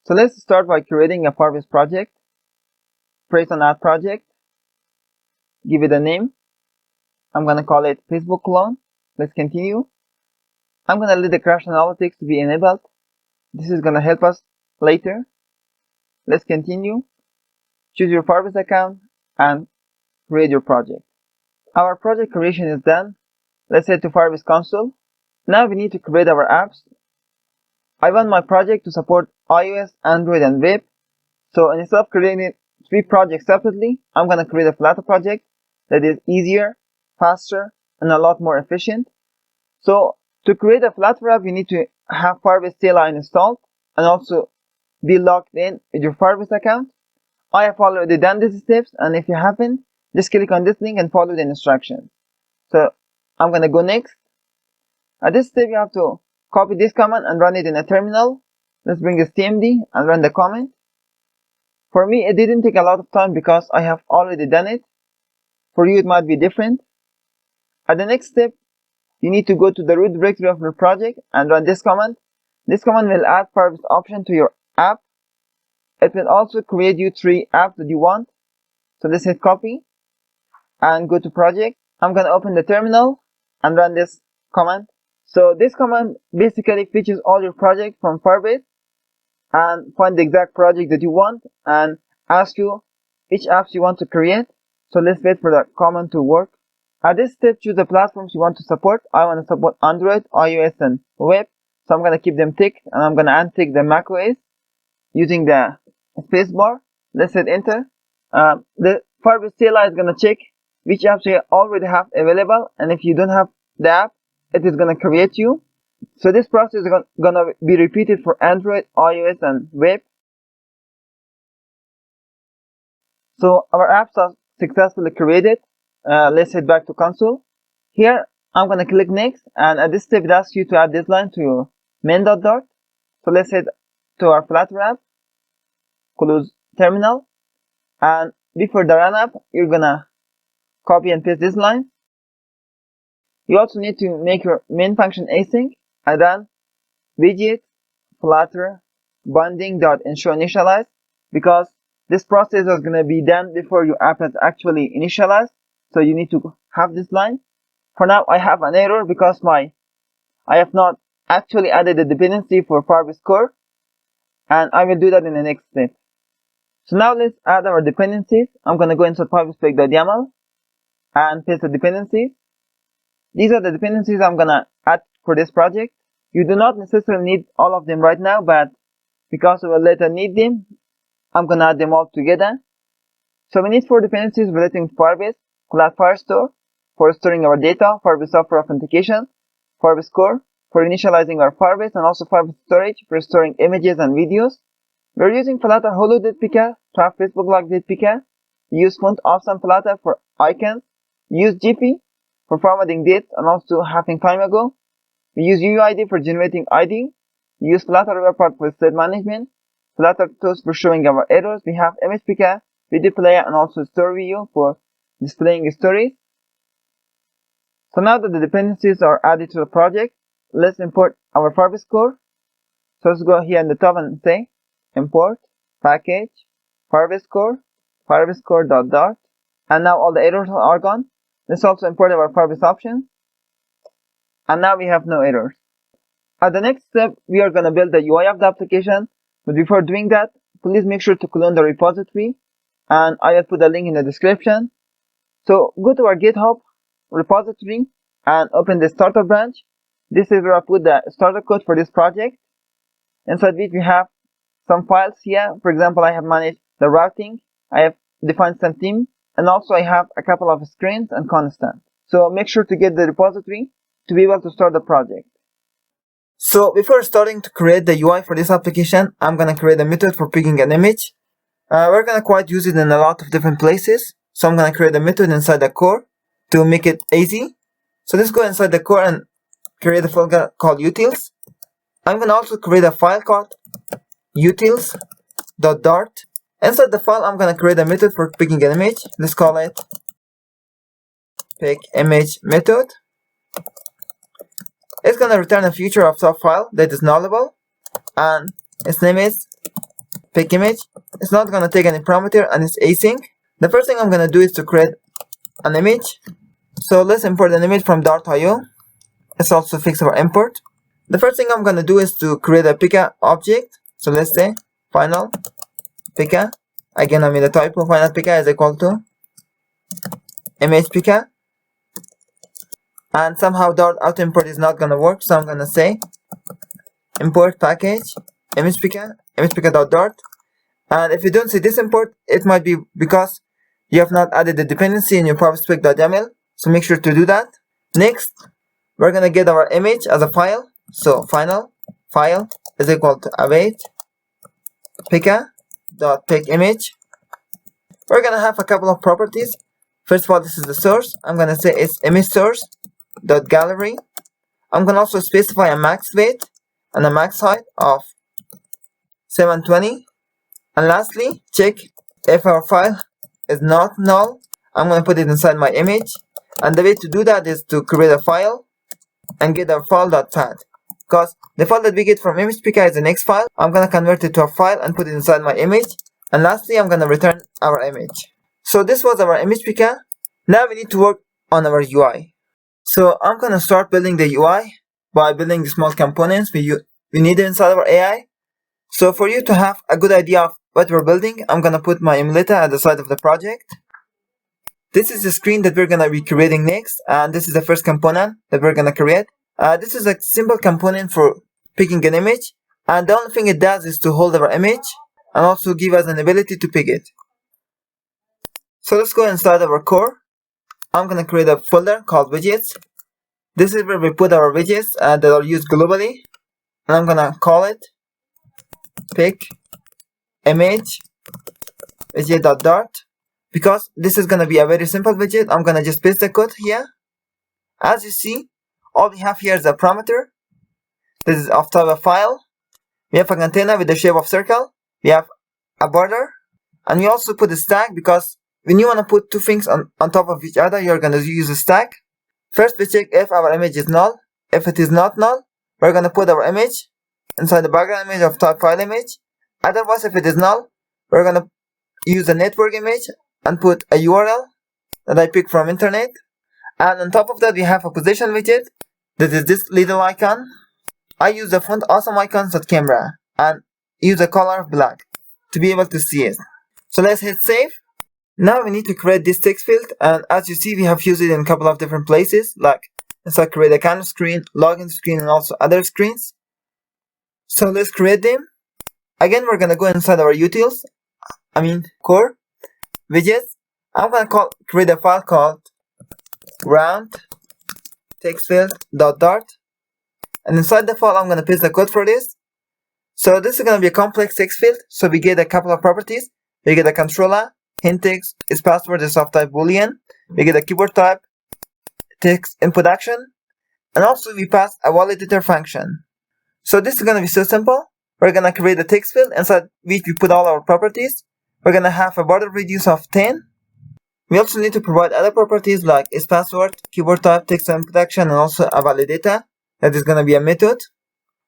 So let's start by creating a Firebase project. Press on Add Project. Give it a name. I'm going to call it Facebook Clone. Let's continue. I'm going to let the crash analytics to be enabled. This is going to help us later. Let's continue. Choose your Firebase account and create your project. Our project creation is done. Let's head to Firebase console. Now we need to create our apps. I want my project to support iOS, Android, and web. So instead of creating 3 projects separately, I'm going to create a Flutter project that is easier, faster, and a lot more efficient. So to create a Flutter app, you need to have Firebase CLI installed and also be logged in with your Firebase account. I have already done these steps, and if you haven't, just click on this link and follow the instructions. So I'm going to go next. At this step, you have to copy this command and run it in a terminal. Let's bring this TMD and run the command. For me, it didn't take a lot of time because I have already done it. For you, it might be different. At the next step, you need to go to the root directory of your project and run this command. This command will add Firebase option to your app. It will also create you 3 apps that you want. So let's hit copy and go to project. I'm going to open the terminal and run this command. So this command basically fetches all your projects from Firebase and find the exact project that you want and ask you which apps you want to create. So let's wait for the command to work. At this step, choose the platforms you want to support. I want to support Android, iOS, and web. So I'm going to keep them ticked, and I'm going to untick the macOS using the spacebar. Let's hit enter. The Firebase CLI is going to check which apps you already have available, and if you don't have the app, it is going to create you. So this process is going to be repeated for Android, iOS, and web. So our apps are successfully created. Let's head back to console. Here, I'm going to click next, and at this step, it asks you to add this line to your main.dart. So let's head to our Flutter app, close terminal, and before the run app, you're going to copy and paste this line. You also need to make your main function async, and then widget flutter binding.initialize, because this process is going to be done before your app is actually initialized. So you need to have this line. For now, I have an error because I have not actually added the dependency for Firebase core, and I will do that in the next step. So now let's add our dependencies. I'm going to go inside firebase.yaml and paste the dependencies. These are the dependencies I'm going to add for this project. You do not necessarily need all of them right now, but because we will later need them, I'm going to add them all together. So we need 4 dependencies relating to Firebase: Cloud Firestore for storing our data, Firebase Software Authentication, Firebase Core for initializing our Firebase, and also Firebase Storage for storing images and videos. We're using Flutter Holo.pk to have Facebook Log.pk. We use Font Awesome Flutter for icons. We use GP for formatting dates and also having time ago. We use UUID for generating ID. We use Flutter Riverpod for state management. Flutter Tools for showing our errors. We have MHPK, Video Player, and also Story View for displaying stories. So now that the dependencies are added to the project, let's import our Firebase core. So let's go here in the top and say import package Firebase core, Firebase core.dart, and now all the errors are gone. Let's also import our Firebase options, and now we have no errors. At the next step, we are going to build the UI of the application, but before doing that, please make sure to clone the repository, and I will put the link in the description. So go to our GitHub repository and open the starter branch. This is where I put the starter code for this project. Inside which we have some files here. For example, I have managed the routing, I have defined some theme, and also I have a couple of screens and constants. So make sure to get the repository to be able to start the project. So before starting to create the UI for this application, I'm going to create a method for picking an image. We're going to quite use it in a lot of different places. So I'm going to create a method inside the core to make it easy. So let's go inside the core and create a folder called utils. I'm going to also create a file called utils.dart. Inside the file, I'm going to create a method for picking an image. Let's call it pick image method. It's going to return a feature of sub file that is nullable, and its name is pick image. It's not gonna take any parameter and it's async. The first thing I'm gonna do is to create an image. So let's import an image from Dart.io. Let's also fix our import. The first thing I'm gonna do is to create a Pika object. So let's say final Pika. Again, I made a typo. Final Pika is equal to image Pika. And somehow Dart auto import is not gonna work, so I'm gonna say import package image Pika.dart. And if you don't see this import, it might be because you have not added the dependency in your PowerSpec.yaml. So make sure to do that. Next, we're gonna get our image as a file. So final file is equal to await Pika.pickImage. We're gonna have a couple of properties. First of all, this is the source. I'm gonna say it's image source.gallery. I'm gonna also specify a max weight and a max height of 720. And lastly, check if our file is not null. I'm gonna put it inside my image. And the way to do that is to create a file and get a file.pad. Because the file that we get from image Pika is the next file. I'm gonna convert it to a file and put it inside my image. And lastly, I'm gonna return our image. So this was our image Pika. Now we need to work on our UI. So I'm gonna start building the UI by building the small components we need inside our AI. So for you to have a good idea of what we're building, I'm gonna put my emulator at the side of the project. This is the screen that we're gonna be creating next, and this is the first component that we're gonna create. This is a simple component for picking an image, and the only thing it does is to hold our image and also give us an ability to pick it. So let's go inside our core. I'm gonna create a folder called widgets. This is where we put our widgets that are used globally, and I'm gonna call it pick image widget.dart. Because this is gonna be a very simple widget, I'm gonna just paste the code here. As you see, all we have here is a parameter. This is of type of file. We have a container with the shape of circle. We have a border, and we also put a stack because when you want to put two things on top of each other, you're gonna use a stack. First, we check if our image is null. If it is not null, we're gonna put our image inside the background image of type file image. Otherwise, if it is null, we're gonna use a network image and put a URL that I pick from internet. And on top of that, we have a position widget. That is this little icon. I use the font awesome-icons.camera and use the color of black to be able to see it. So let's hit save. Now we need to create this text field, and as you see, we have used it in a couple of different places, like inside create account screen, login screen, and also other screens. So let's create them. Again, we're gonna go inside our utils, core, widgets. I'm gonna create a file called round textfield.dart, and inside the file I'm gonna paste the code for this. So this is gonna be a complex text field. So we get a couple of properties. We get a controller, hint text, its password is of type boolean. We get a keyboard type, text input action, and also we pass a validator function. So this is gonna be so simple. We're gonna create a text field inside which we put all our properties. We're gonna have a border radius of 10. We also need to provide other properties like its password, keyboard type, text input action, and also a validator that is gonna be a method.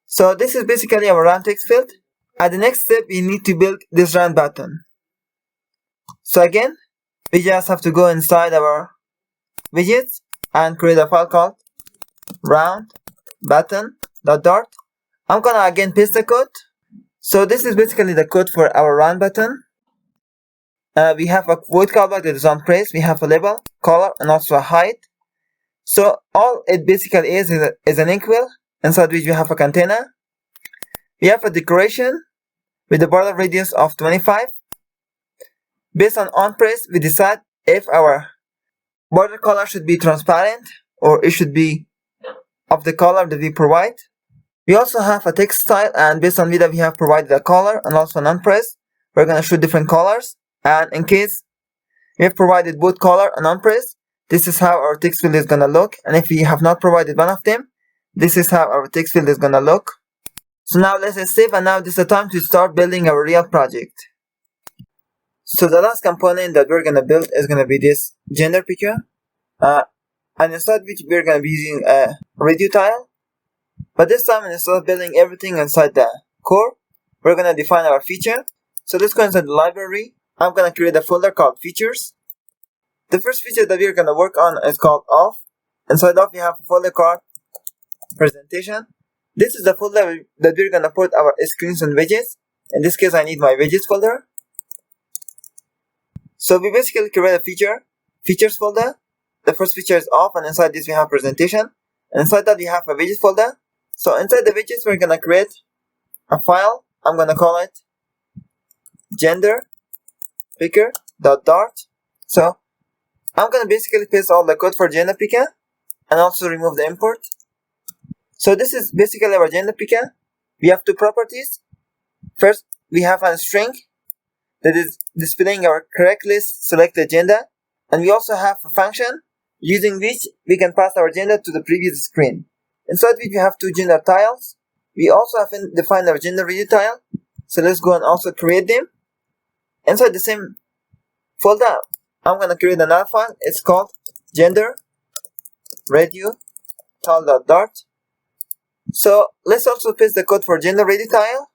So this is basically our run text field. At the next step, we need to build this run button. So again, we just have to go inside our widgets and create a file called round button.dart. I'm gonna again paste the code. So this is basically the code for our run button. We have a void callback that is on press. We have a label, color, and also a height. So all it basically is an equal inside which we have a container. We have a decoration with a border radius of 25. Based on press, we decide if our border color should be transparent or it should be of the color that we provide. We also have a text style, and based on that we have provided a color and also an unpress. We're gonna show different colors, and in case we have provided both color and unpress, this is how our text field is gonna look. And if we have not provided one of them, this is how our text field is gonna look. So now let's save, and now this is the time to start building our real project. So the last component that we're gonna build is gonna be this gender picker, and inside which we're gonna be using a radio tile. But this time, instead of building everything inside the core, we're gonna define our feature. So let's go inside the library. I'm gonna create a folder called features. The first feature that we're gonna work on is called auth. Inside auth, we have a folder called presentation. This is the folder that we're gonna put our screens and widgets. In this case, I need my widgets folder. So we basically create a features folder. The first feature is auth, and inside this we have presentation. And inside that we have a widgets folder. So inside the widgets, we're gonna create a file. I'm gonna call it gender picker.dart. So I'm gonna basically paste all the code for gender picker and also remove the import. So this is basically our gender picker. We have two properties. First, we have a string that is displaying our correctly selected gender, and we also have a function using which we can pass our gender to the previous screen. Inside which we have two gender tiles. We also have defined our gender radio tile. So let's go and also create them. Inside the same folder, I'm gonna create another file. It's called gender radio tile.dart. So let's also paste the code for gender radio tile.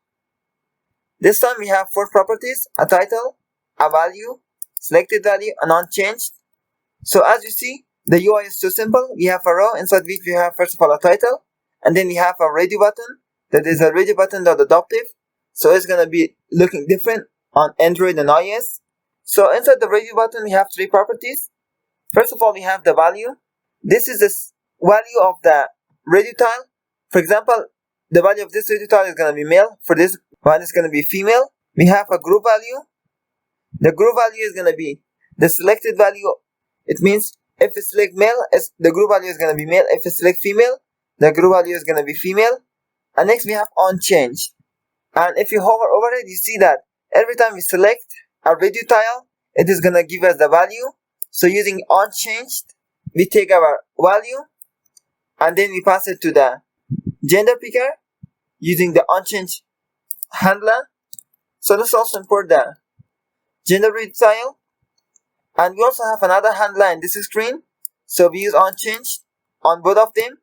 This time we have four properties: a title, a value, selected value, and unchanged. So as you see, the UI is so simple. We have a row inside which we have first of all a title, and then we have a radio button that is a radio button.adaptive. So it's gonna be looking different on Android and iOS. So inside the radio button we have three properties. First of all, we have the value. This is the value of the radio tile. For example, the value of this radio tile is gonna be male. For this one, it's gonna be female. We have a group value. The group value is gonna be the selected value. It means if it's select male, the group value is gonna be male. If it's select female, the group value is gonna be female. And next we have unchanged. And if you hover over it, you see that every time we select a radio tile, it is gonna give us the value. So using unchanged, we take our value and then we pass it to the gender picker using the unchanged handler. So let's also import the gender radio tile. And we also have another handler in this screen. So we use unchanged on both of them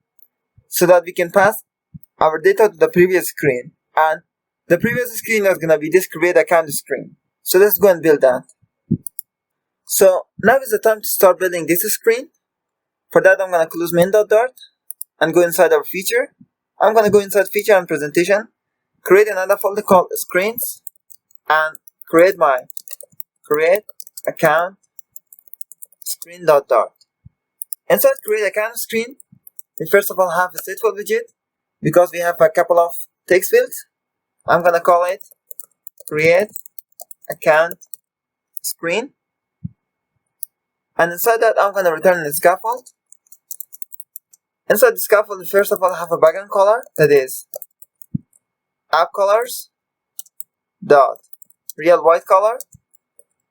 so that we can pass our data to the previous screen. And the previous screen is gonna be this create account screen. So let's go and build that. So now is the time to start building this screen. For that, I'm gonna close main.dart and go inside our feature. I'm gonna go inside feature and presentation, create another folder called screens, and create my create account screen.dart. Inside create account screen, we first of all have a stateful widget because we have a couple of text fields. I'm gonna call it create account screen, and inside that I'm gonna return the scaffold. Inside the scaffold, we first of all have a background color that is app colors dot real white color.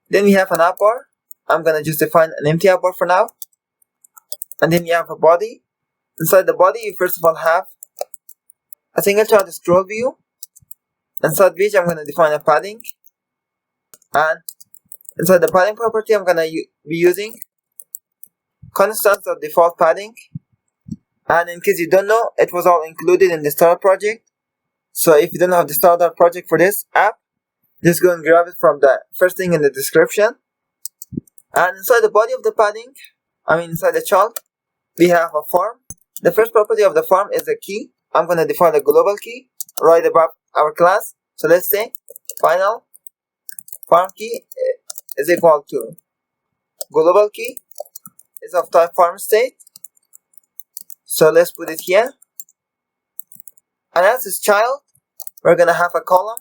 Then we have an app bar. I'm gonna just define an empty app bar for now. And then we have a body. Inside the body, you first of all have a single chart scroll view. Inside which I'm gonna define a padding. And inside the padding property, I'm gonna be using constants.default padding. And in case you don't know, it was all included in the starter project. So if you don't have the starter project for this app, just go and grab it from the first thing in the description. And inside the body of the padding, inside the chart, we have a form. The first property of the form is a key. I'm going to define a global key right above our class. So let's say final form key is equal to global key is of type form state. So let's put it here. And as its child, we're going to have a column.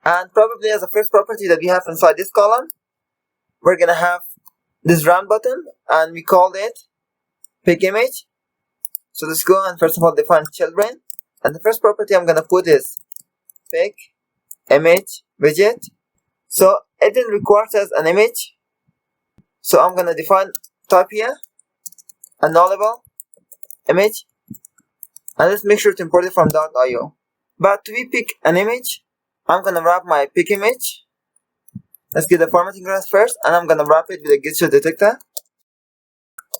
And probably as the first property that we have inside this column, we're going to have this round button, and we called it pick image. So let's go and first of all define children. And the first property I'm going to put is pick image widget. So it then requires us an image. So I'm going to define type here, a nullable image. And let's make sure to import it from .io. But to pick an image, I'm going to wrap my pick image. Let's get the formatting class first, and I'm going to wrap it with a gesture detector.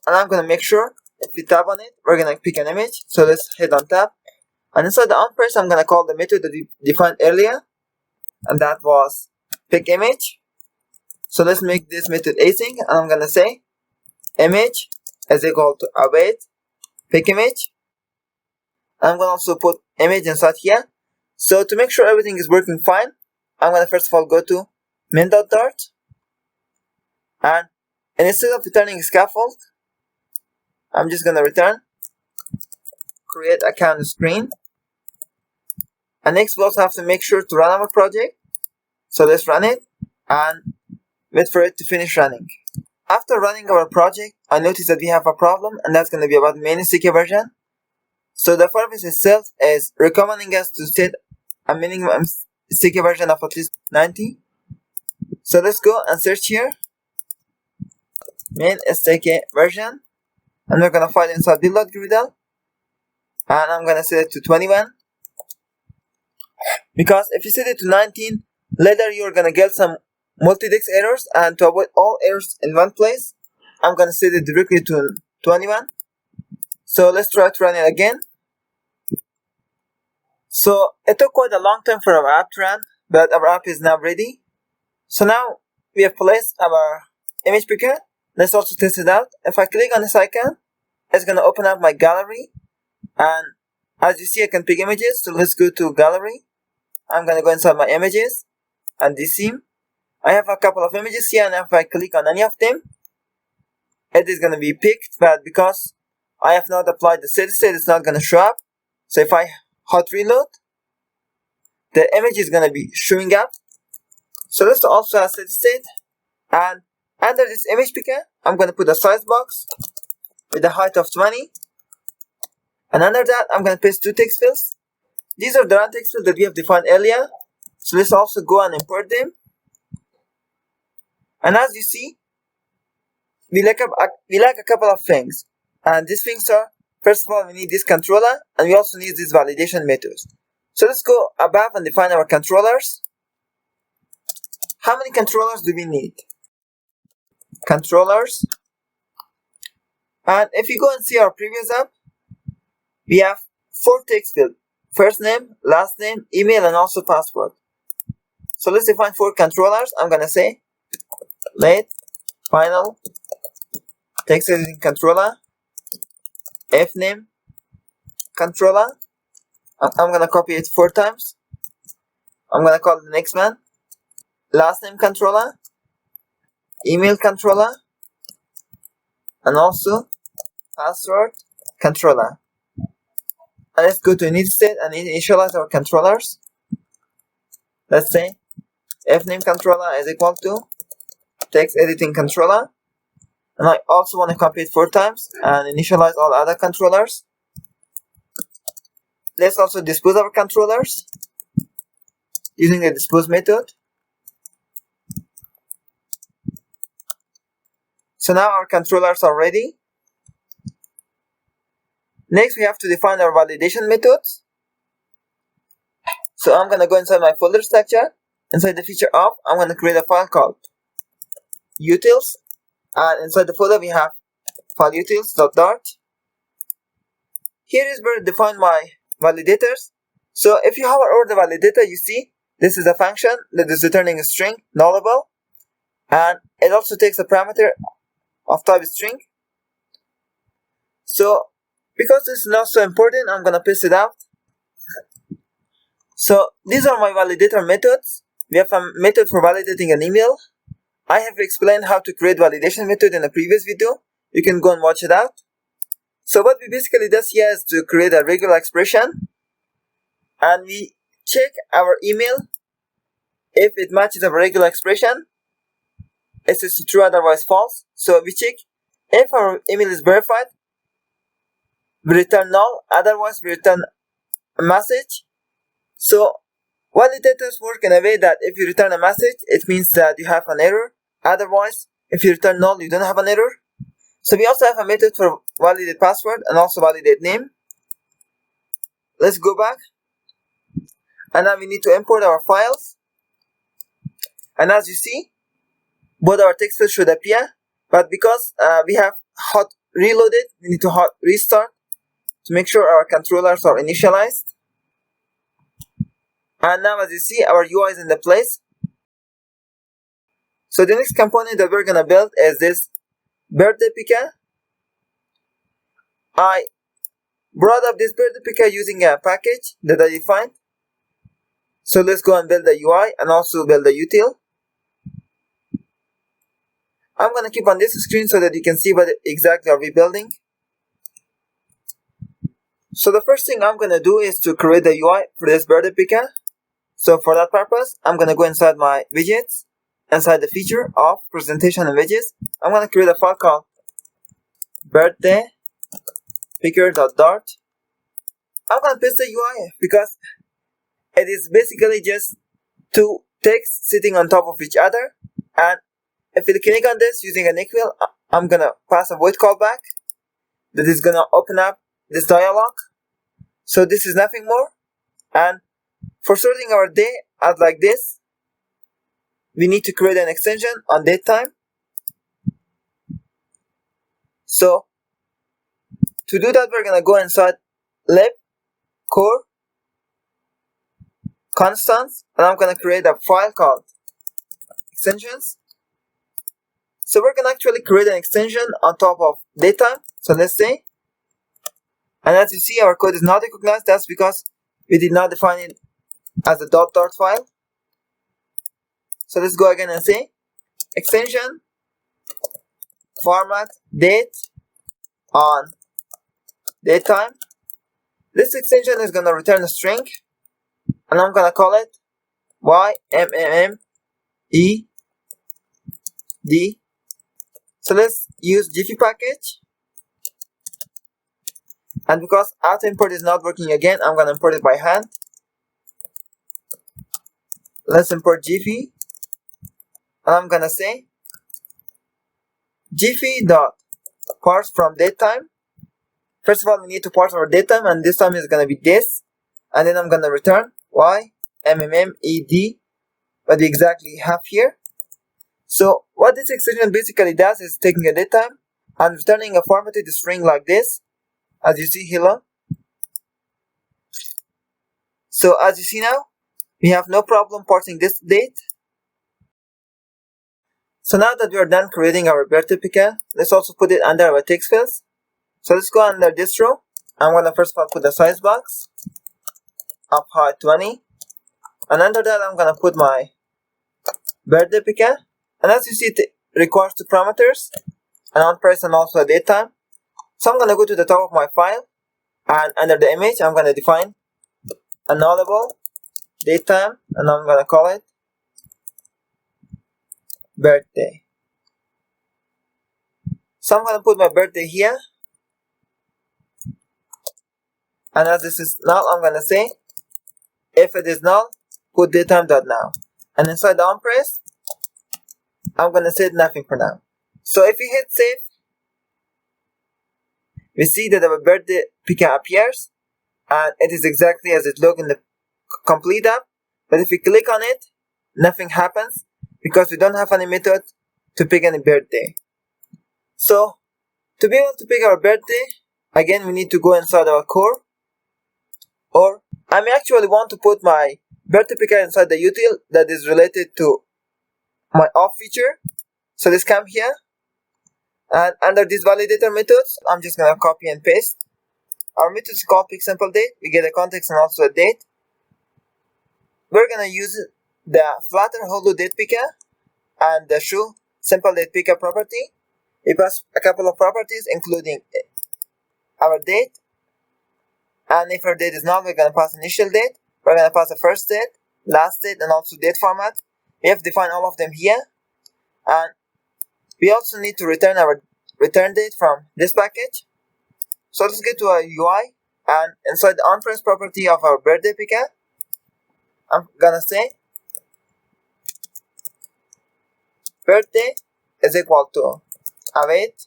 And I'm going to make sure if we tap on it, we're going to pick an image. So let's hit on tap. And inside the onPress, I'm going to call the method that we defined earlier. and that was pick image. So let's make this method async, and I'm gonna say image is equal to await pick image. I'm gonna also put image inside here. So to make sure everything is working fine, I'm gonna first of all go to main.dart, and instead of returning scaffold, I'm just gonna return create account screen. And next we also have to make sure to run our project. So let's run it and wait for it to finish running. After running our project, I noticed that we have a problem, and that's going to be about main sticky version. So the Firebase itself is recommending us to set a minimum sticky version of at least 90. So let's go and search here main sticky version, and we're going to find inside build.gradle, and I'm going to set it to 21. Because if you set it to 19, later you're going to get some multi-dex errors, and to avoid all errors in one place, I'm going to set it directly to 21. So let's try to run it again. So it took quite a long time for our app to run, but our app is now ready. So now we have placed our image picker. Let's also test it out. If I click on this icon, it's going to open up my gallery, and as you see I can pick images. So let's go to gallery. I'm going to go inside my images and this theme. I have a couple of images here, and if I click on any of them, it is going to be picked, but because I have not applied the steady state, it's not going to show up. So if I hot reload, the image is going to be showing up. So let's also have steady state, and under this image picker, I'm going to put a size box with a height of 20, and under that, I'm going to paste 2 text fields. These are the run text fields that we have defined earlier. So let's also go and import them. And as you see, we lack a couple of things. And these things are, first of all, we need this controller, and we also need these validation methods. So let's go above and define our controllers. How many controllers do we need? Controllers. And if you go and see our previous app, we have 4 text fields. First name, last name, email, and also password. So let's define 4 controllers. I'm going to say late, final, text editing controller, fname controller. I'm going to copy it 4 times. I'm going to call the next one last name controller, email controller, and also password controller. And let's go to init state and initialize our controllers. Let's say fname controller is equal to text editing controller, and I also want to copy it 4 times and initialize all other controllers. Let's also dispose our controllers using the dispose method. So now our controllers are ready. Next we have to define our validation methods. So I'm going to go inside my folder structure. Inside the feature of, I'm going to create a file called utils, and inside the folder we have file utils.dart. Here is where I define my validators. So if you hover over the validator, you see this is a function that is returning a string nullable, and it also takes a parameter of type string. So because this is not so important, I'm gonna paste it out. So these are my validator methods. We have a method for validating an email. I have explained how to create validation method in a previous video. You can go and watch it out. So what we basically do here is to create a regular expression, and we check our email. If it matches a regular expression, it is true, otherwise false. So we check if our email is verified, we return null, otherwise we return a message. So validators work in a way that if you return a message, it means that you have an error. Otherwise, if you return null, you don't have an error. So we also have a method for validate password and also validate name. Let's go back. And now we need to import our files. And as you see, both our text fields should appear. But because we have hot reloaded, we need to hot restart to make sure our controllers are initialized. And now as you see, our UI is in the place. So the next component that we're gonna build is this birthday picker. I brought up this birthday picker using a package that I defined. So let's go and build the UI and also build the util. I'm gonna keep on this screen so that you can see what exactly are we building. So the first thing I'm gonna do is to create the UI for this birthday picker. So for that purpose, I'm gonna go inside my widgets, inside the feature of presentation and widgets. I'm gonna create a file called birthday picker.dart. I'm gonna paste the UI because it is basically just two texts sitting on top of each other, and if you click on this using an equal, I'm gonna pass a void callback that is gonna open up this dialog. So this is nothing more, and for sorting our day out like this, we need to create an extension on date time. So to do that, we're gonna go inside lib core constants, and I'm gonna create a file called extensions. So we're gonna actually create an extension on top of datetime. So let's say, and as you see, our code is not recognized. That's because we did not define it as a .dart file. So let's go again and say extension format date on datetime. This extension is gonna return a string, and I'm gonna call it YMMED. So let's use Jiffy package, and because auto import is not working again, I'm gonna import it by hand. Let's import Jiffy, and I'm gonna say Jiffy.parse from datetime. First of all, we need to parse our datetime, and this time is gonna be this, and then I'm gonna return YMMED, what we exactly have here. So what this extension basically does is taking a datetime and returning a formatted string like this, as you see here. So as you see now, we have no problem parsing this date. So now that we are done creating our birthday picker, let's also put it under our text fields. So let's go under this row. I'm gonna first of all put the size box of height 20, and under that I'm gonna put my birthday picker. And as you see, it requires two parameters, an on price and also a date time. So I'm gonna go to the top of my file, and under the image I'm gonna define a nullable date time, and I'm gonna call it birthday. So I'm gonna put my birthday here, and as this is null, I'm gonna say if it is null, put datetime.now, and inside the on price I'm gonna set nothing for now. So if we hit save, we see that our birthday picker appears, and it is exactly as it looked in the complete app. But if we click on it, nothing happens because we don't have any method to pick any birthday. So to be able to pick our birthday, again we need to go inside our core, or I may actually want to put my birthday picker inside the util that is related to my off feature. So let's come here, and under these validator methods, I'm just gonna copy and paste. Our method is called pick sample date. We get a context and also a date. We're gonna use the flutter holo date picker and the show sample date picker property. We pass a couple of properties including our date, and if our date is null, we're gonna pass initial date. We're gonna pass the first date, last date, and also date format. We have defined all of them here, and we also need to return our return date from this package. So let's get to our UI, and inside the on-press property of our birthday picker, I'm gonna say birthday is equal to await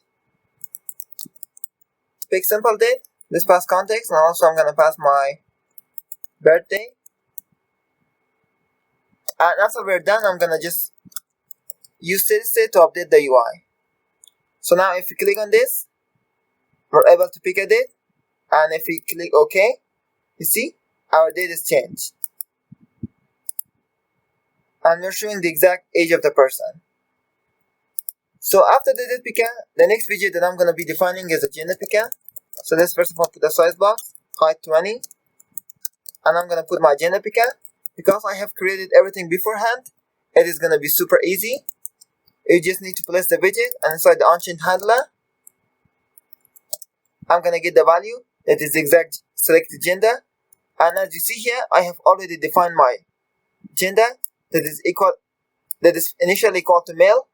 pick simple date. This pass context, and also I'm gonna pass my birthday. And after we're done, I'm gonna just use steady state to update the UI. So now if you click on this, we're able to pick a date, and if we click OK, you see our date is changed. and we're showing the exact age of the person. So after the date pecan, the next widget that I'm going to be defining is a gender pecan. So let's first of all put a size box, height 20, and I'm going to put my gender pecan. Because I have created everything beforehand, it is going to be super easy. You just need to place the widget, and inside the on-chain handler, I'm going to get the value that is the exact selected gender. And as you see here, I have already defined my gender that is initially equal to male.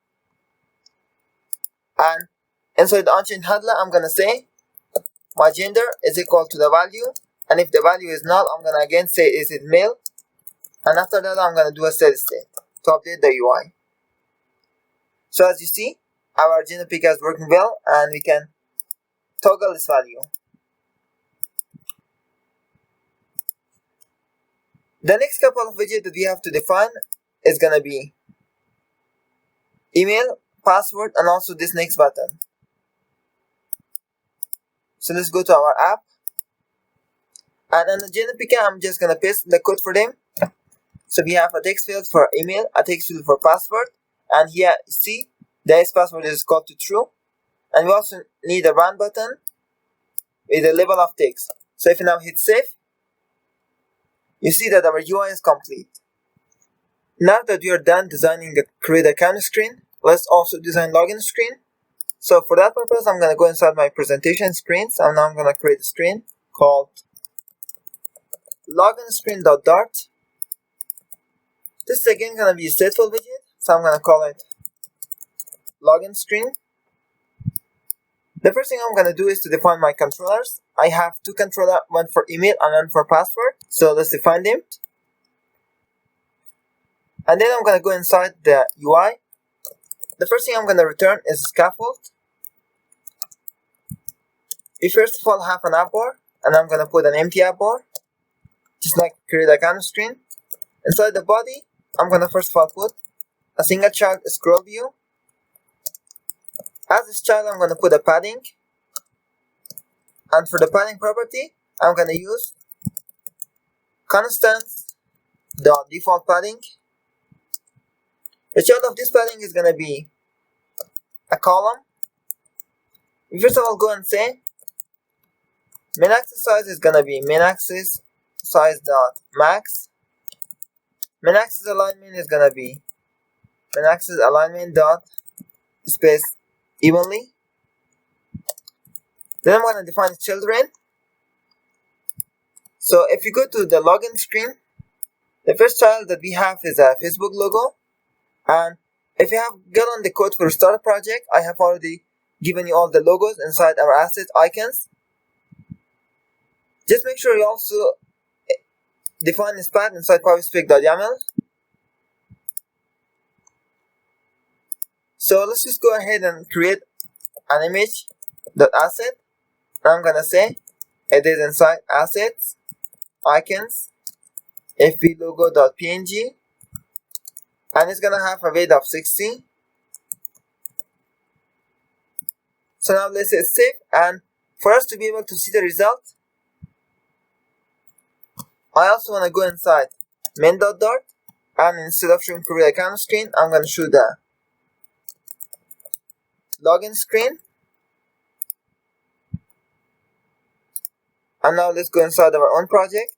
And inside the on-chain handler, I'm going to say my gender is equal to the value. And if the value is null, I'm going to again say is it male. And after that, I'm going to do a set state to update the UI. So as you see, our gender picker is working well, and we can toggle this value. The next couple of widgets that we have to define is going to be email, password, and also this next button. So let's go to our app, and on the gender picker, I'm just going to paste the code for them. So we have a text field for email, a text field for password, and here you see the password is equal to true. And we also need a run button with a label of text. So if you now hit save, you see that our UI is complete. Now that we are done designing the create account screen, let's also design login screen. So for that purpose, I'm going to go inside my presentation screens, and now I'm going to create a screen called login screen.dart. This is again going to be a stateful widget, so I'm going to call it login screen. The first thing I'm going to do is to define my controllers. I have two controllers, one for email and one for password. So let's define them. And then I'm going to go inside the UI. The first thing I'm going to return is a scaffold. We first of all have an app bar, and I'm going to put an empty app bar, just like create account screen. Inside the body, I'm going to first of all put a single child scroll view. As this child, I'm going to put a padding. And for the padding property, I'm going to use constant.default padding. The child of this padding is going to be a column. We first of all go and say main axis size is going to be main axis size.max. Main axis alignment is going to be main axis alignment dot space evenly. Then I'm going to define children. So if you go to the login screen, the first child that we have is a Facebook logo. And if you have gotten the code for start a project, I have already given you all the logos inside our asset icons. Just make sure you also define this path inside firebase.yaml. So let's just go ahead and create an image.asset. I'm gonna say it is inside assets, icons, fblogo.png, and it's gonna have a weight of 60. So now let's hit save, and for us to be able to see the result, I also wanna go inside main.dart, and instead of showing create account screen, I'm gonna show the login screen. And now let's go inside our own project.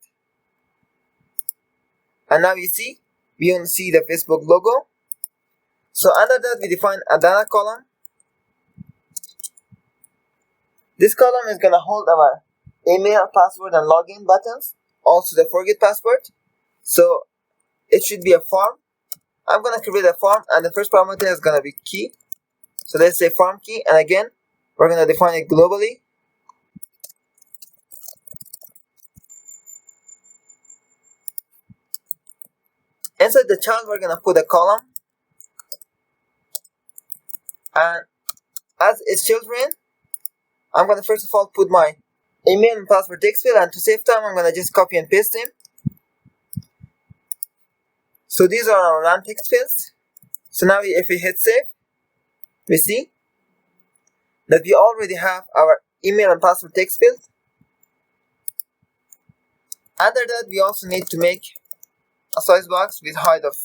And now you see, we only see the Facebook logo. So under that, we define a data column. This column is going to hold our email, password, and login buttons. Also the forget password. So it should be a form. I'm going to create a form, and the first parameter is going to be key. So let's say form key, and again, we're going to define it globally. Inside the child, we're going to put a column. And as it's children, I'm going to first of all put my email and password text field, and to save time, I'm going to just copy and paste them. So these are our run text fields. So now if we hit save, we see that we already have our email and password text field. Under that, we also need to make a size box with height of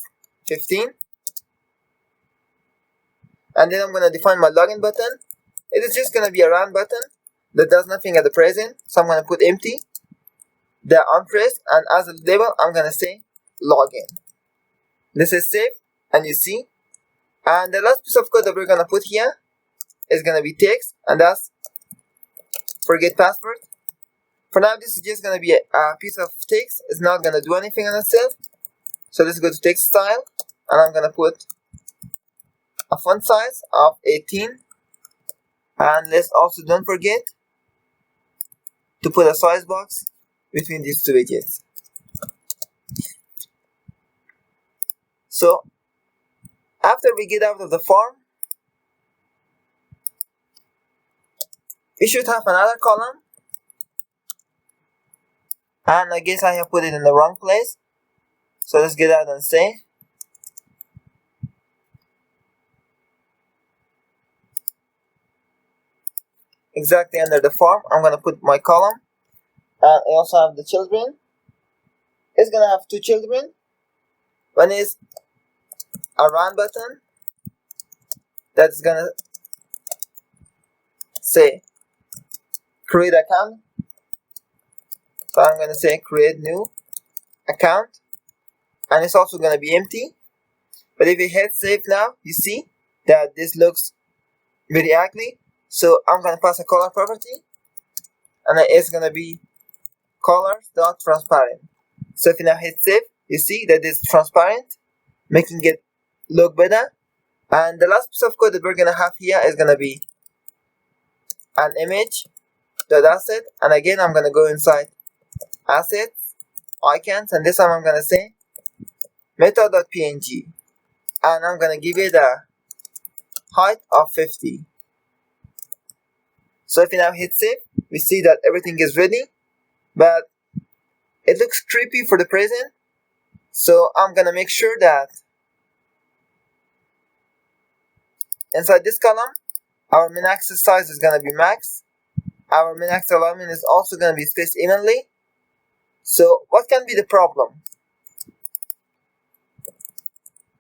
15. And then I'm going to define my login button. It is just going to be a round button that does nothing at the present. So I'm going to put empty, the unpressed, and as a label, I'm going to say login. This is save, and you see. And the last piece of code that we're going to put here is going to be text, and that's forget password. For now, this is just going to be a piece of text. It's not going to do anything on itself. So let's go to text style, and I'm going to put a font size of 18. And let's also don't forget to put a size box between these two widgets. So after we get out of the form, we should have another column, and I guess I have put it in the wrong place. So let's get out and say exactly under the form. I'm going to put my column, and I also have the children. It's going to have two children. One is a run button that's going to say create account. So I'm going to say create new account, and it's also going to be empty. But if we hit save now, you see that this looks very ugly. So I'm going to pass a color property, and it's going to be colors.transparent. So if you now hit save, you see that it's transparent, making it look better. And the last piece of code that we're going to have here is going to be an image.asset, and again I'm going to go inside assets, icons, and this time I'm going to say meta.png, and I'm going to give it a height of 50. So if you now hit save, we see that everything is ready, but it looks creepy for the present. So I'm going to make sure that inside this column, our min axis size is going to be max. Our min axis alignment is also going to be spaced evenly. So what can be the problem?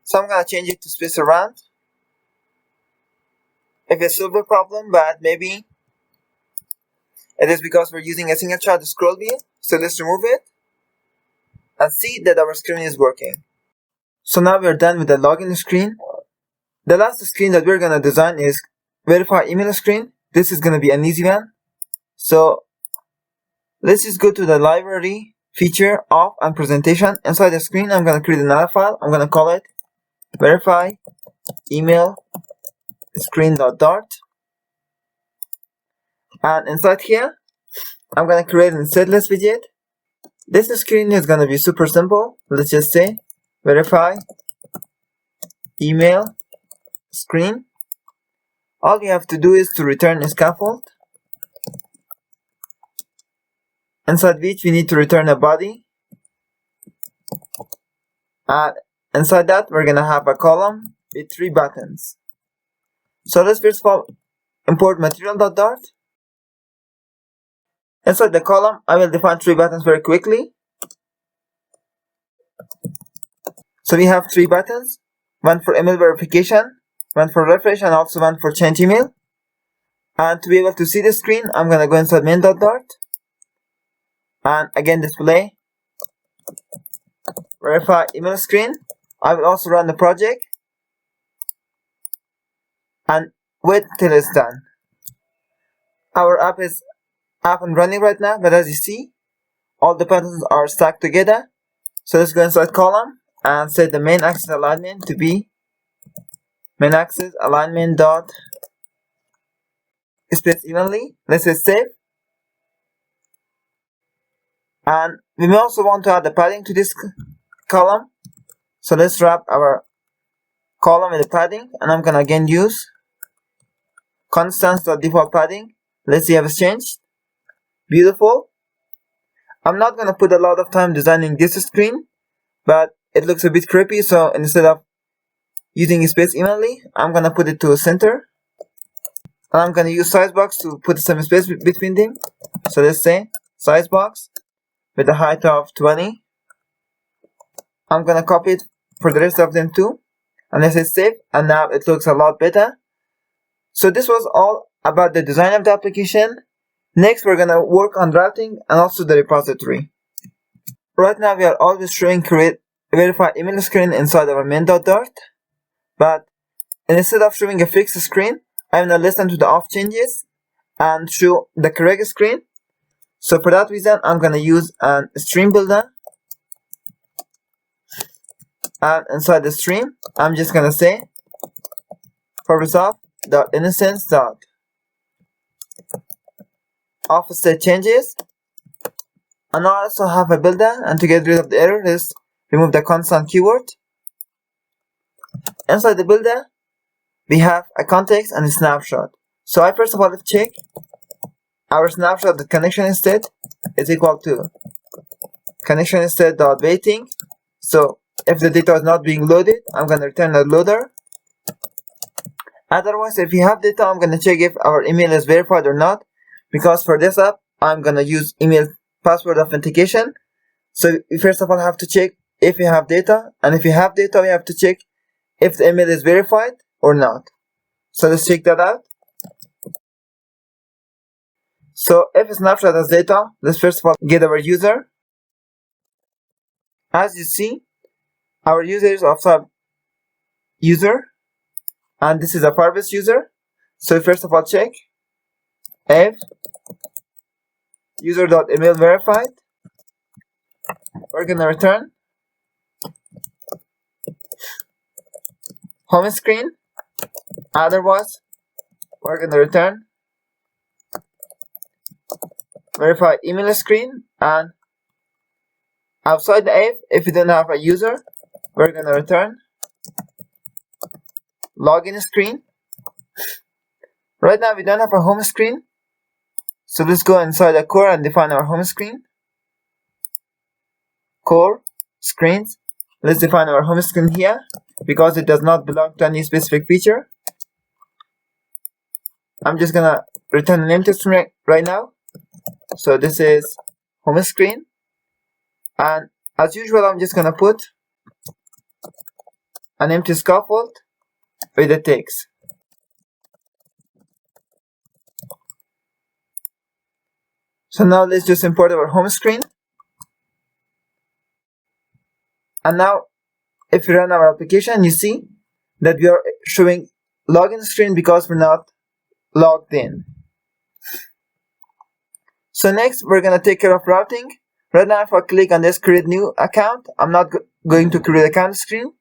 So I'm going to change it to space around. If it's a silver problem, but maybe it is because we're using a single child scroll wheel. So let's remove it and see that our screen is working. So now we're done with the login screen. The last screen that we're going to design is verify email screen. This is going to be an easy one. So let's just go to the library feature of and presentation. Inside the screen, I'm going to create another file. I'm going to call it verify email screen.dart. And inside here, I'm going to create a setlist widget. This screen is going to be super simple. Let's just say verify email screen. All we have to do is to return a scaffold, inside which we need to return a body, and inside that we're gonna have a column with 3 buttons. So let's first of all import material.dart. Inside the column, I will define 3 buttons very quickly. So we have 3 buttons, one for email verification, one for refresh, and also one for change email. And to be able to see the screen, I'm going to go inside main.dart and again display verify email screen. I will also run the project and wait till it's done. Our app is up and running right now, but as you see, all the buttons are stacked together. So let's go inside column and set the main axis alignment to be main axis alignment dot space evenly. Let's hit save. And we may also want to add the padding to this column. So let's wrap our column with the padding, and I'm gonna again use constants.default padding. Let's see if it's changed. Beautiful. I'm not gonna put a lot of time designing this screen, but it looks a bit creepy, so instead of using space evenly, I'm gonna put it to a center. And I'm gonna use sizebox to put some space between them. So let's say sizebox with a height of 20. I'm gonna copy it for the rest of them too. And let's hit save, and now it looks a lot better. So this was all about the design of the application. Next, we're gonna work on routing and also the repository. Right now, we are always showing create verify email screen inside our main.dart, but instead of showing a fixed screen, I'm gonna listen to the off changes and show the correct screen. So for that reason, I'm gonna use a stream builder, and inside the stream, I'm just gonna say Firebase.instance.offset changes, and I also have a builder, and to get rid of the error, let's remove the constant keyword. Inside the builder, we have a context and a snapshot. So I first of all check our snapshot that connection state is equal to connection state.waiting. So if the data is not being loaded, I'm going to return a loader. Otherwise, if we have data, I'm going to check if our email is verified or not, because for this app, I'm going to use email password authentication. So we first of all have to check if we have data, and if we have data, we have to check if the email is verified or not. So let's check that out. So if a snapshot has data, let's first of all get our user. As you see, our user is also user, and this is a Firebase user. So first of all check if user.email verified. We're gonna return home screen. Otherwise, we're gonna return verify email screen, and outside the if you don't have a user, we're gonna return login screen. Right now we don't have a home screen, so let's go inside the core and define our home screen. Core screens. Let's define our home screen here because it does not belong to any specific feature. I'm just gonna return an empty string right now. So this is home screen, and as usual, I'm just gonna put an empty scaffold with the text. So now let's just import our home screen. And now if you run our application, you see that we are showing login screen because we're not logged in. So next, we're gonna take care of routing. Right now, if I click on this create new account, I'm not going to create account screen.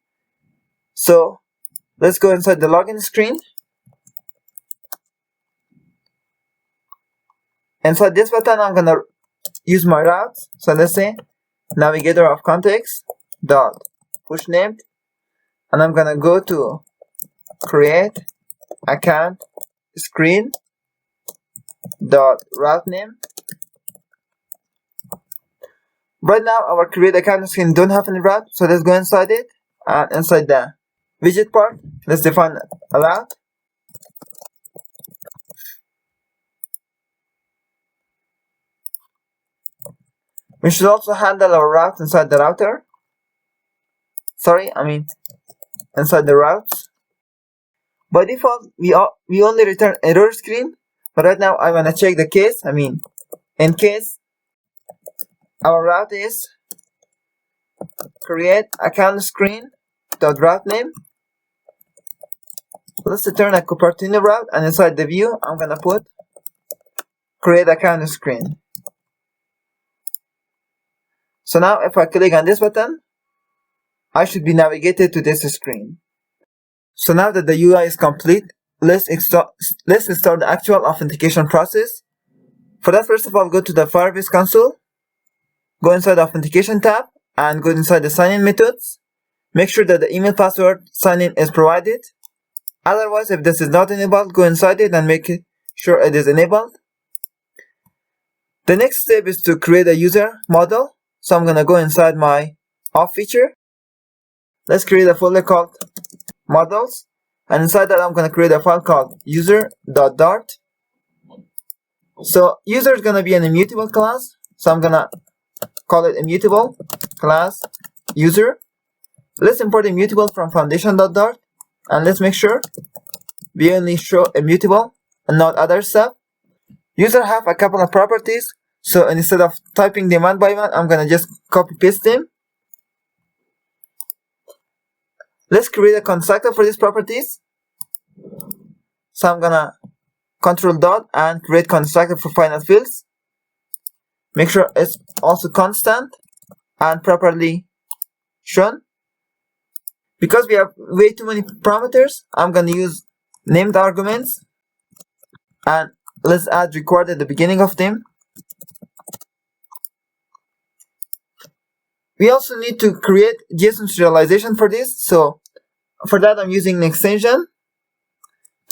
So let's go inside the login screen. Inside this button, I'm gonna use my routes. So let's say navigator of context dot push named, and I'm gonna go to create account screen dot route name. Right now, our create account screen don't have any route, so let's go inside it, and inside the widget part, let's define a route. We should also handle our routes inside the router. Inside the routes. By default, we only return error screen, but right now I wanna check the case. In case our route is create account screen dot route name. Let's return a Cupertino route, and inside the view, I'm gonna put create account screen. So now if I click on this button, I should be navigated to this screen. So now that the UI is complete, let's install the actual authentication process. For that, first of all, go to the Firebase console, go inside the authentication tab, and go inside the sign-in methods. Make sure that the email password sign-in is provided. Otherwise, if this is not enabled, go inside it and make sure it is enabled. The next step is to create a user model. So I'm gonna go inside my off feature. Let's create a folder called models, and inside that I'm gonna create a file called user.dart. So user is gonna be an immutable class, so I'm gonna call it immutable class user. Let's import immutable from foundation.dart, and let's make sure we only show immutable and not other stuff. User have a couple of properties, so instead of typing them one by one, I'm gonna just copy paste them. Let's create a constructor for these properties. So I'm gonna control dot and create constructor for final fields. Make sure it's also constant and properly shown. Because we have way too many parameters, I'm gonna use named arguments, and let's add required at the beginning of them. We also need to create JSON serialization for this, so for that I'm using an extension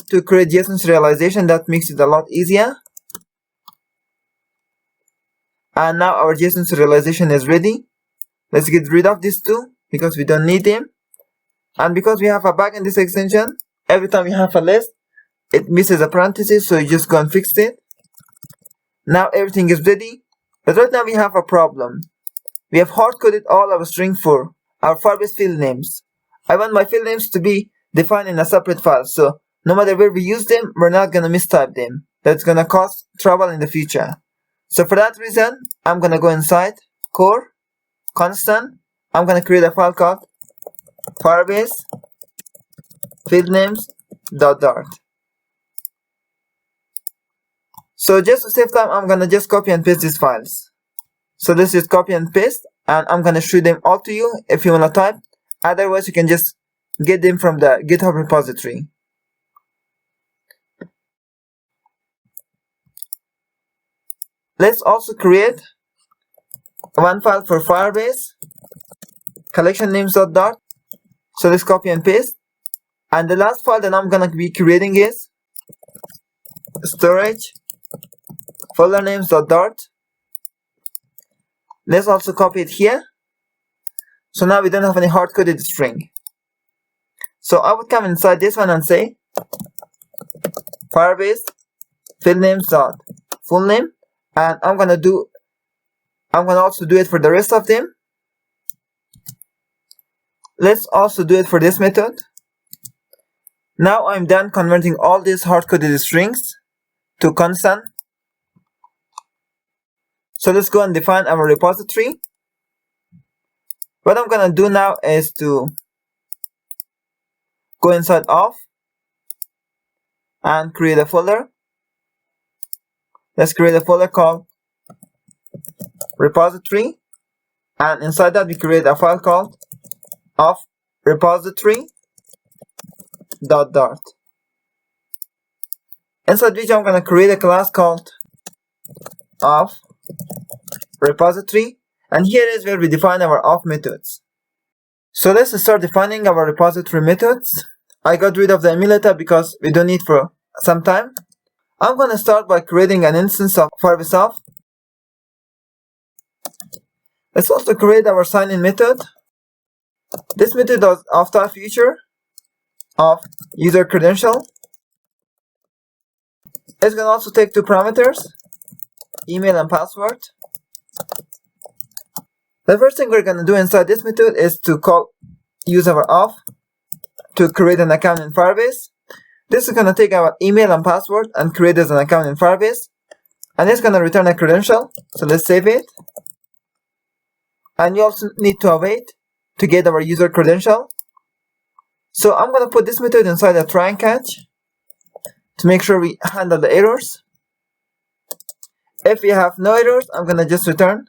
to create JSON serialization that makes it a lot easier. And now our JSON serialization is ready. Let's get rid of these two because we don't need them. And because we have a bug in this extension, every time you have a list, it misses a parenthesis, so you just go and fix it. Now everything is ready, but right now we have a problem. We have hard-coded all our string for our Firebase field names. I want my field names to be defined in a separate file, so no matter where we use them, we're not gonna mistype them. That's gonna cause trouble in the future. So for that reason, I'm gonna go inside core, constant, I'm gonna create a file called Firebase field names.dart. So just to save time, I'm gonna just copy and paste these files. So let's just copy and paste, and I'm gonna show them all to you if you wanna type. Otherwise, you can just get them from the GitHub repository. Let's also create one file for Firebase collection names.dart. So let's copy and paste. And the last file that I'm gonna be creating is storage folder names.dart. Let's also copy it here. So now we don't have any hard-coded string. So I would come inside this one and say Firebase field names.fullname, and I'm gonna also do it for the rest of them. Let's also do it for this method. Now I'm done converting all these hard-coded strings to constant. So let's go and define our repository. What I'm gonna do now is to go inside auth and create a folder. Let's create a folder called repository, and inside that we create a file called auth repository.dart, inside which I'm gonna create a class called auth repository, and here is where we define our auth methods. So let's start defining our repository methods. I got rid of the emulator because we don't need for some time. I'm gonna start by creating an instance of Firebase auth. Let's also create our sign-in method. This method does auth type feature of user credential. It's gonna also take two parameters, email and password. The first thing we're gonna do inside this method is to use our auth to create an account in Firebase. This is gonna take our email and password and create as an account in Firebase, and it's gonna return a credential. So let's save it. And you also need to await to get our user credential. So I'm gonna put this method inside a try and catch to make sure we handle the errors. If we have no errors, I'm gonna just return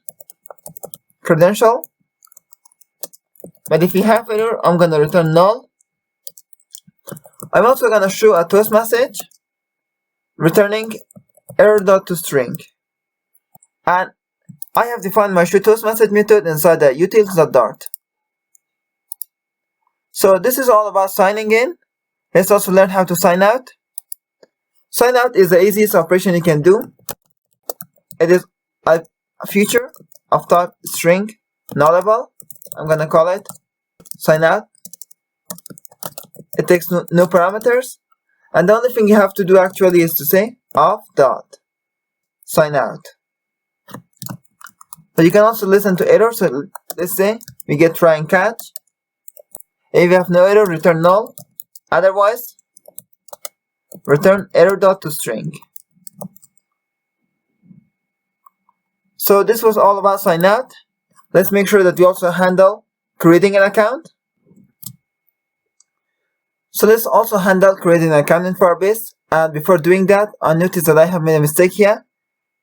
credential. But if we have error, I'm gonna return null. I'm also gonna show a toast message returning error.toString. And I have defined my showToastMessage method inside the utils.dart. So this is all about signing in. Let's also learn how to sign out. Sign out is the easiest operation you can do. It is a feature of type string nullable. I'm gonna call it sign out. It takes no parameters, and the only thing you have to do actually is to say auth.sign out. But you can also listen to errors. So let's say we get try and catch If you have no error, return null. Otherwise, return error.toString. So this was all about sign out. Let's make sure that we also handle creating an account. So let's also handle creating an account in Firebase. And before doing that, I noticed that I have made a mistake here.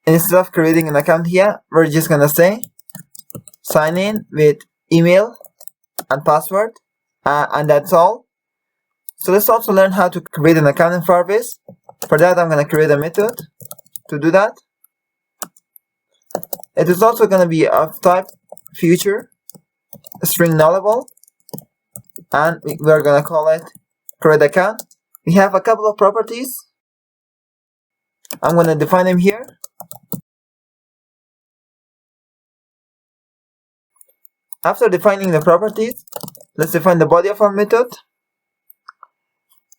Instead of creating an account here, we're just gonna say sign in with email and password, and that's all. So let's also learn how to create an account in Firebase. For that, I'm gonna create a method to do that. It is also gonna be of type future string nullable, and we're gonna call it create account. We have a couple of properties. I'm gonna define them here. After defining the properties, let's define the body of our method.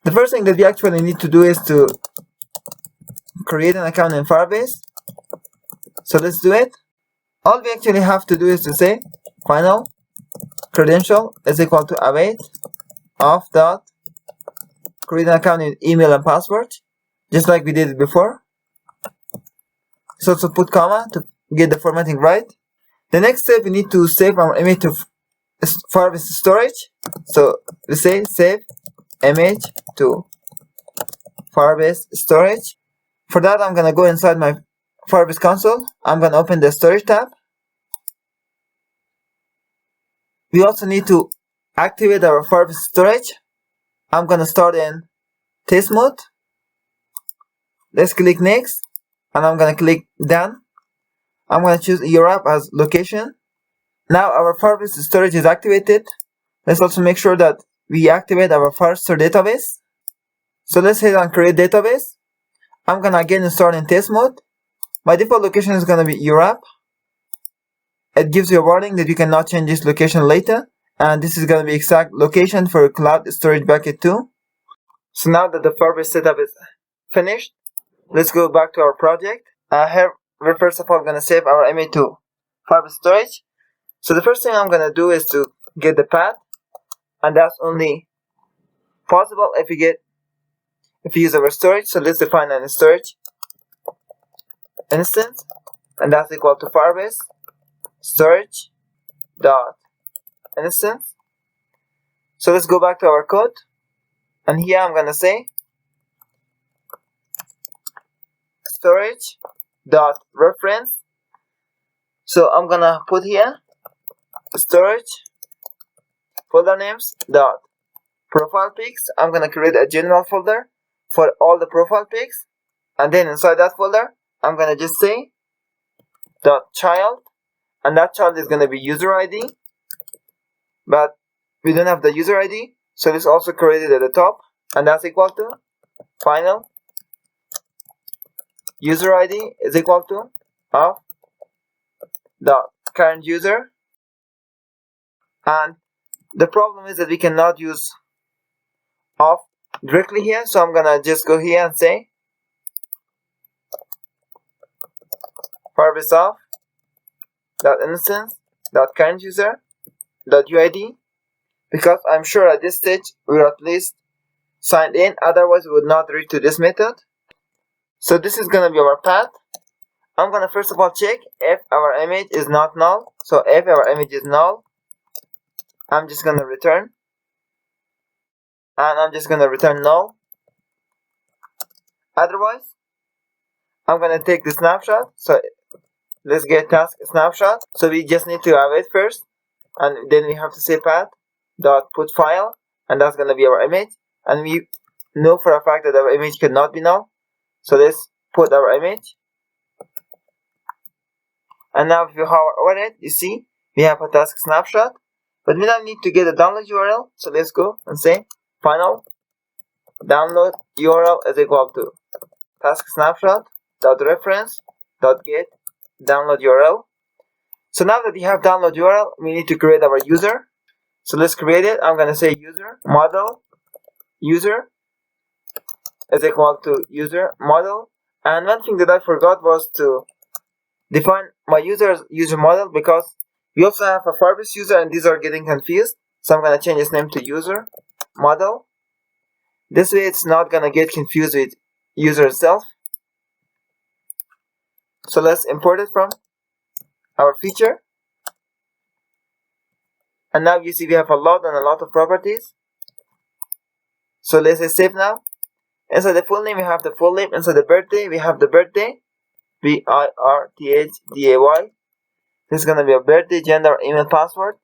The first thing that we actually need to do is to create an account in Firebase. So let's do it. All we actually have to do is to say final credential is equal to await of dot create an account in email and password, just like we did it before. So also put comma to get the formatting right. The next step, we need to save our image to Firebase storage. So we say save image to Firebase storage. For that, I'm gonna go inside my Firebase console. I'm gonna open the storage tab. We also need to activate our Firebase storage. I'm gonna start in test mode. Let's click next, and I'm gonna click done. I'm going to choose your app as location. Now our Firebase storage is activated. Let's also make sure that we activate our Firestore database. So let's hit on create database. I'm going to again start in test mode. My default location is going to be your app. It gives you a warning that you cannot change this location later. And this is going to be exact location for cloud storage bucket 2. So now that the Firebase setup is finished, let's go back to our project. Here we're first of all going to save our image to Firebase storage. So the first thing I'm going to do is to get the path, and that's only possible if you use our storage. So let's define an storage instance, and that's equal to Firebase storage dot instance. So let's go back to our code, and here I'm going to say storage dot reference. So I'm gonna put here storage folder names dot profile pics. I'm gonna create a general folder for all the profile pics, and then inside that folder I'm gonna just say dot child, and that child is gonna be user ID, but we don't have the user ID, so let's also create it at the top, and that's equal to final user ID is equal to of the current user. And the problem is that we cannot use of directly here, so I'm gonna just go here and say Firebase of dot instance dot current user dot UID, because I'm sure at this stage we're at least signed in, otherwise we would not reach to this method. So this is gonna be our path. I'm gonna first of all check if our image is not null. So if our image is null, I'm just gonna return, and I'm just gonna return null. Otherwise, I'm gonna take the snapshot. So let's get task snapshot. So we just need to await first, and then we have to say path dot put file, and that's gonna be our image. And we know for a fact that our image cannot be null. So let's put our image. And now if you hover over it, you see we have a task snapshot, but we now need to get a download URL. So let's go and say final download URL is equal to task snapshot dot reference dot get download URL. So now that we have download URL, we need to create our user. So let's create it. I'm gonna say user model user is equal to user model. And one thing that I forgot was to define my user model, because we also have a Firebase user and these are getting confused. So I'm going to change this name to user model. This way it's not going to get confused with user itself. So let's import it from our feature. And now you see we have a lot of properties. So let's say save now. Inside the full name we have the full name. Inside the birthday we have the birthday. birthday. This is going to be a birthday, gender, email, password.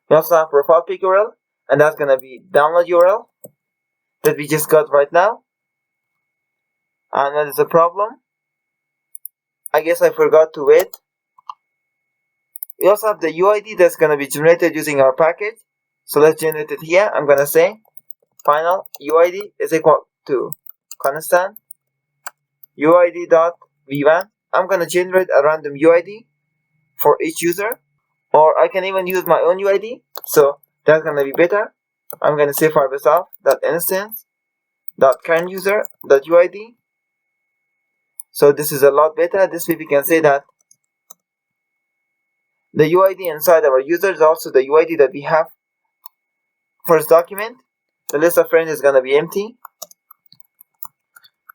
We also have profile pic URL. And that's going to be download URL that we just got right now. And that is a problem. I guess I forgot to wait. We also have the UID that's going to be generated using our package. So let's generate it here. I'm going to say final UID is equal to constant UID.v1. I'm going to generate a random UID for each user. Or I can even use my own UID. So that's going to be better. I'm going to say Firebase Off.instance.current user.UID. So this is a lot better. This way we can say that the UID inside our user is also the UID that we have for this document. The list of friends is going to be empty.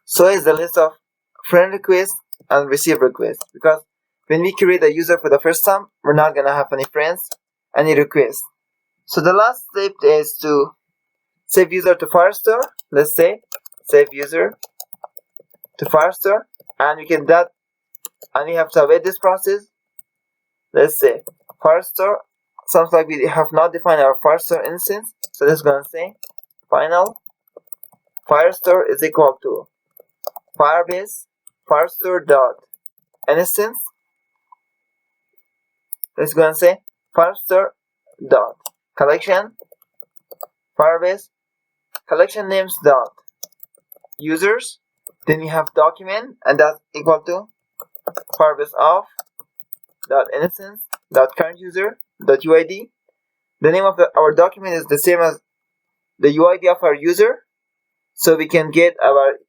So is the list of friend requests and receive requests. Because when we create a user for the first time, we're not going to have any friends, any requests. So the last step is to save user to Firestore. Let's say save user to Firestore. And we can that, and we have to await this process. Let's say Firestore. Sounds like we have not defined our Firestore instance. So this is going to say final Firestore is equal to Firebase Firestore.instance. It's going to say Firestore.collection Firebase collection names dot users. Then we have document, and that's equal to Firebase Off.instance.current user.UID. The name of our document is the same as the UID of our user, so we can get our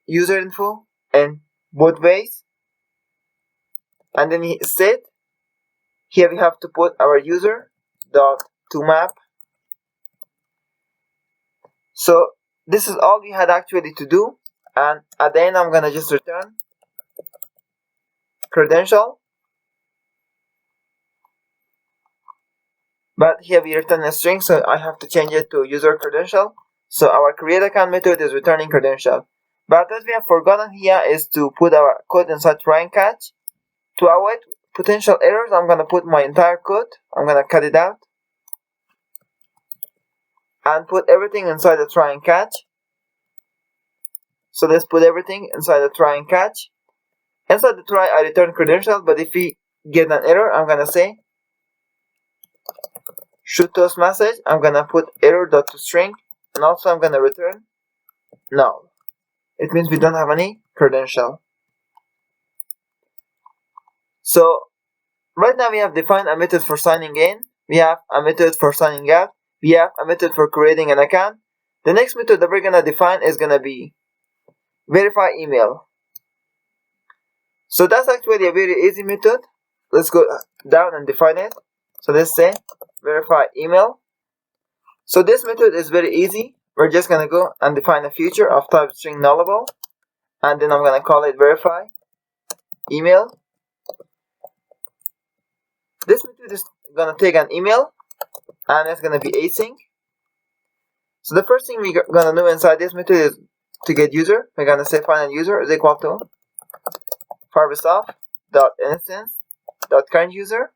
user info in both ways. And then set. Here we have to put our user.toMap. So this is all we had actually to do. And at the end, I'm going to just return credential. But here we return a string, so I have to change it to user credential. So our create account method is returning credential. But what we have forgotten here is to put our code inside try and catch. To avoid potential errors, I'm going to put my entire code. I'm going to cut it out. And put everything inside the try and catch. So let's put everything inside the try and catch. Inside the try, I return credential, but if we get an error, I'm going to say should toast message. I'm going to put error.toString, and also I'm going to return null. It means we don't have any credential. So right now we have defined a method for signing in. We have a method for signing out. We have a method for creating an account. The next method that we're going to define is going to be verify email. So that's actually a very easy method. Let's go down and define it. So let's say verify email. So this method is very easy. We're just going to go and define a feature of type string nullable. And then I'm going to call it verify email. This method is going to take an email. And it's going to be async. So the first thing we're going to do inside this method is to get user. We're going to say final user is equal to Firebase Off.instance.current user.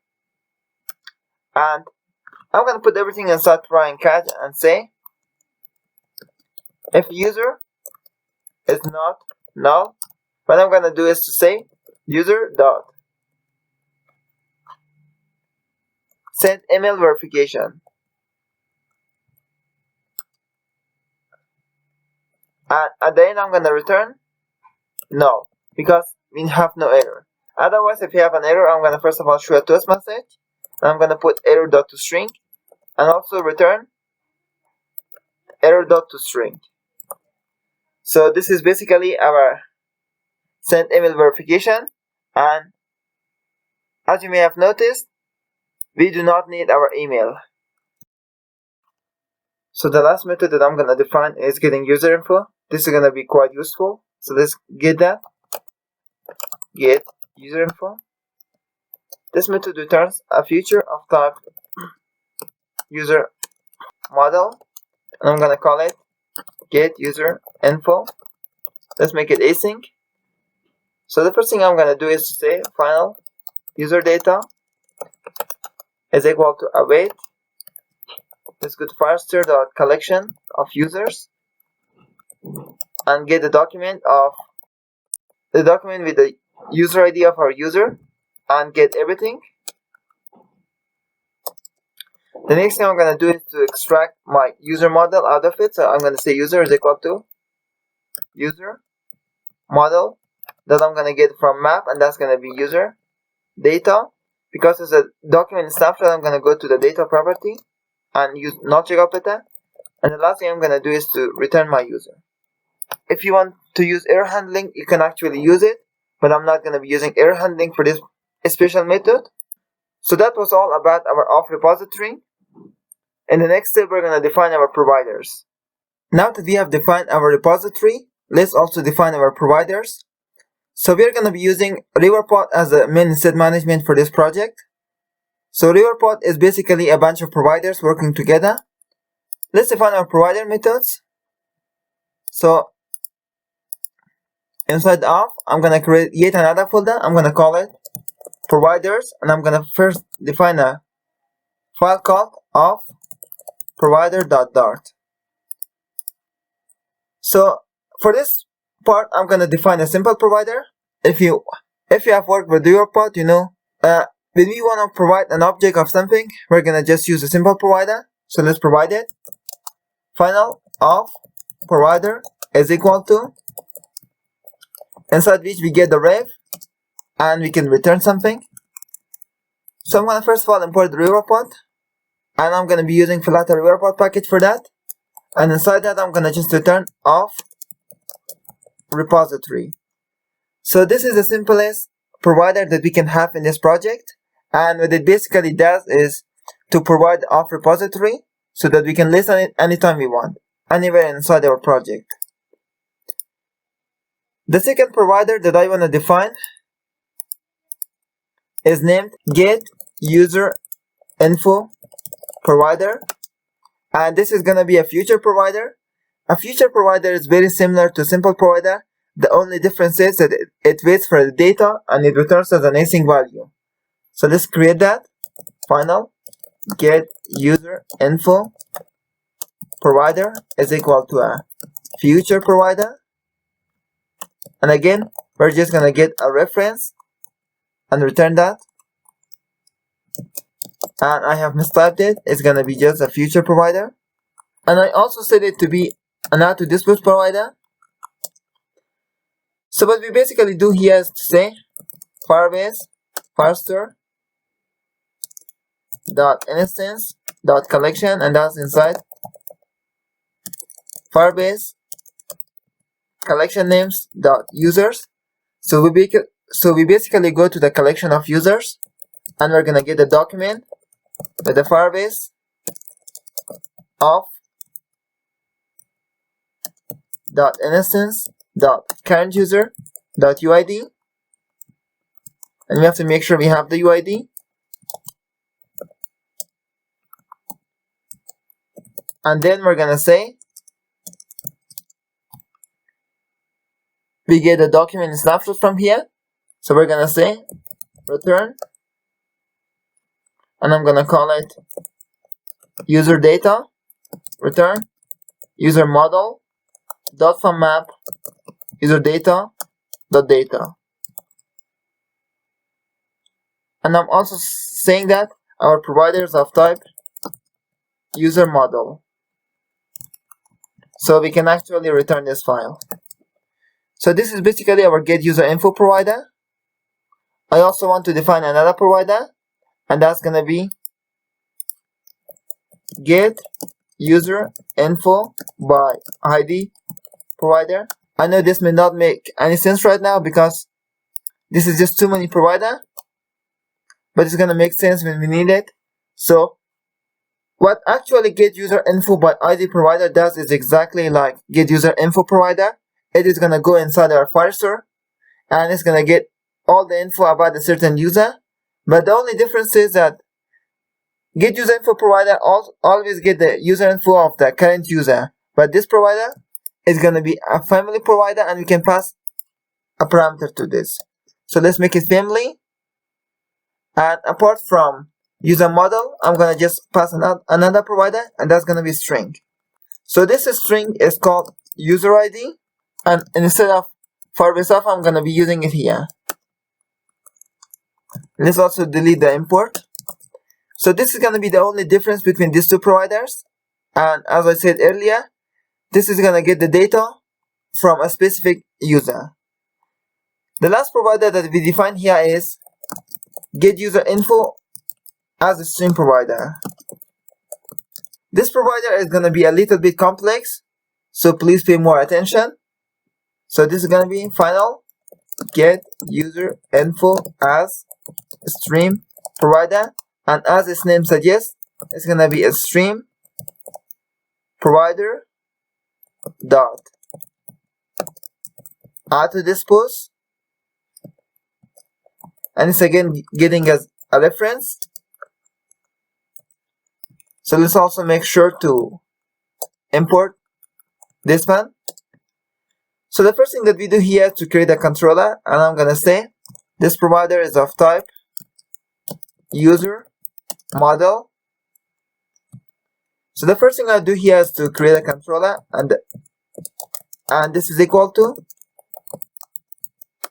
And I'm going to put everything inside try and catch and say if user is not null, what I'm going to do is to say user.send email verification. And at the end, I'm going to return no, because we have no error. Otherwise, if you have an error, I'm going to first of all show a toast message. And I'm going to put error.toString and also return error.toString. So this is basically our send email verification. And as you may have noticed, we do not need our email. So the last method that I'm gonna define is getting user info. This is gonna be quite useful. So let's get that. Get user info. This method returns a feature of type user model, and I'm gonna call it get user info. Let's make it async. So the first thing I'm gonna do is to say final user data is equal to await. Let's go to Firester.collection of users and get the document with the user ID of our user and get everything. The next thing I'm gonna do is to extract my user model out of it. So I'm gonna say user is equal to user model that I'm gonna get from map, and that's gonna be user data. Because it's a document snapshot, I'm gonna go to the data property and use not check up with that. And the last thing I'm gonna do is to return my user. If you want to use error handling, you can actually use it, but I'm not gonna be using error handling for this special method. So that was all about our auth repository. In the next step, we're gonna define our providers. Now that we have defined our repository, let's also define our providers. So we're gonna be using Riverpod as the main instead management for this project. So Riverpod is basically a bunch of providers working together. Let's define our provider methods. So inside the auth, I'm gonna create yet another folder. I'm gonna call it providers, and I'm gonna first define a file called auth provider.dart. So for this part, I'm gonna define a simple provider. If you have worked with Riverpod, you know when we want to provide an object of something, we're gonna just use a simple provider. So let's provide it. Final auth provider is equal to, inside which we get the ref and we can return something. So I'm gonna first of all import the Riverpod, and I'm gonna be using Flutter Riverpod package for that. And inside that, I'm gonna just return auth repository. So this is the simplest provider that we can have in this project, and what it basically does is to provide the auth repository so that we can listen it anytime we want, anywhere inside our project. The second provider that I want to define is named get user info provider, and this is going to be a future provider. A future provider is very similar to simple provider. The only difference is that it waits for the data and it returns as an async value. So let's create that. Final get user info provider is equal to a future provider, and again we're just gonna get a reference and return that. And I have mistyped it. It's gonna be just a future provider, and I also set it to be an auto dispute provider. So what we basically do here is to say Firebase Firester.instance.collection, and that's inside Firebase collection names.users. So we basically go to the collection of users, and we're gonna get the document with the Firebase of .instance.current user.uid, and we have to make sure we have the UID. And then we're gonna say we get the document snapshot from here. So we're gonna say return, and I'm gonna call it user data, return user model dot from map user data dot data. And I'm also saying that our providers of type user model, so we can actually return this file. So this is basically our get user info provider. I also want to define another provider, and that's gonna be get user info by ID provider. I know this may not make any sense right now because this is just too many provider, but it's gonna make sense when we need it. So what actually get user info by ID provider does is exactly like get user info provider. It is gonna go inside our Firestore and it's gonna get all the info about a certain user. But the only difference is that get user info provider always get the user info of the current user. But this provider is gonna be a family provider and we can pass a parameter to this. So let's make it family. And apart from user model, I'm gonna just pass another provider, and that's gonna be string. So this string is called user ID, and instead of Firebase Setup, I'm gonna be using it here. Let's also delete the import. So this is gonna be the only difference between these two providers. And as I said earlier, this is gonna get the data from a specific user. The last provider that we define here is get user info as a stream provider. This provider is going to be a little bit complex, so please pay more attention. So this is going to be final get user info as stream provider, and as its name suggests, it's going to be a stream provider dot add to this post, and it's again getting us a reference. So let's also make sure to import this one. So the first thing that we do here is to create a controller, and I'm gonna say this provider is of type user model. So the first thing I do here is to create a controller, and this is equal to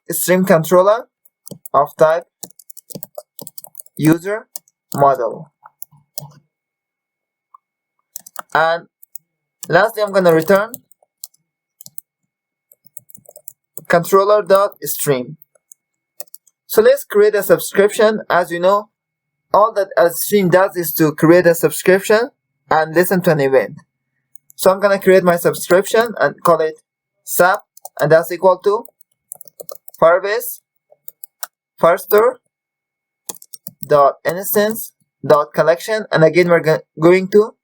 stream controller of type user model. And lastly, I'm gonna return controller.stream. So let's create a subscription. As you know, all that a stream does is to create a subscription and listen to an event. So I'm gonna create my subscription and call it sub, and that's equal to Firebase Firestore dot instance dot collection, and again we're going to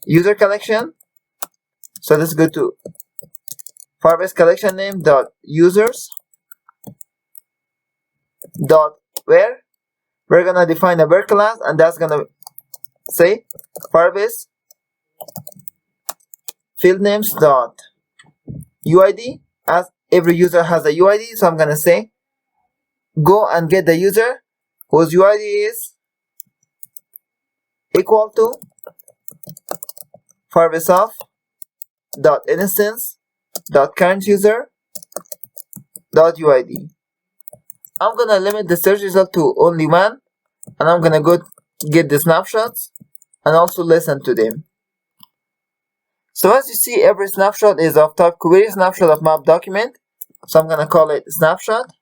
user collection. So let's go to Firebase collection name dot users dot where we're gonna define a where class, and that's gonna say Firebase field names dot UID, as every user has a UID. So I'm gonna say go and get the user whose UID is equal to Firebase of dot instance dot current user dot UID. I'm gonna limit the search result to only one, and I'm gonna go get the snapshots and also listen to them. So as you see, every snapshot is of type query snapshot of map document. So I'm gonna call it snapshot,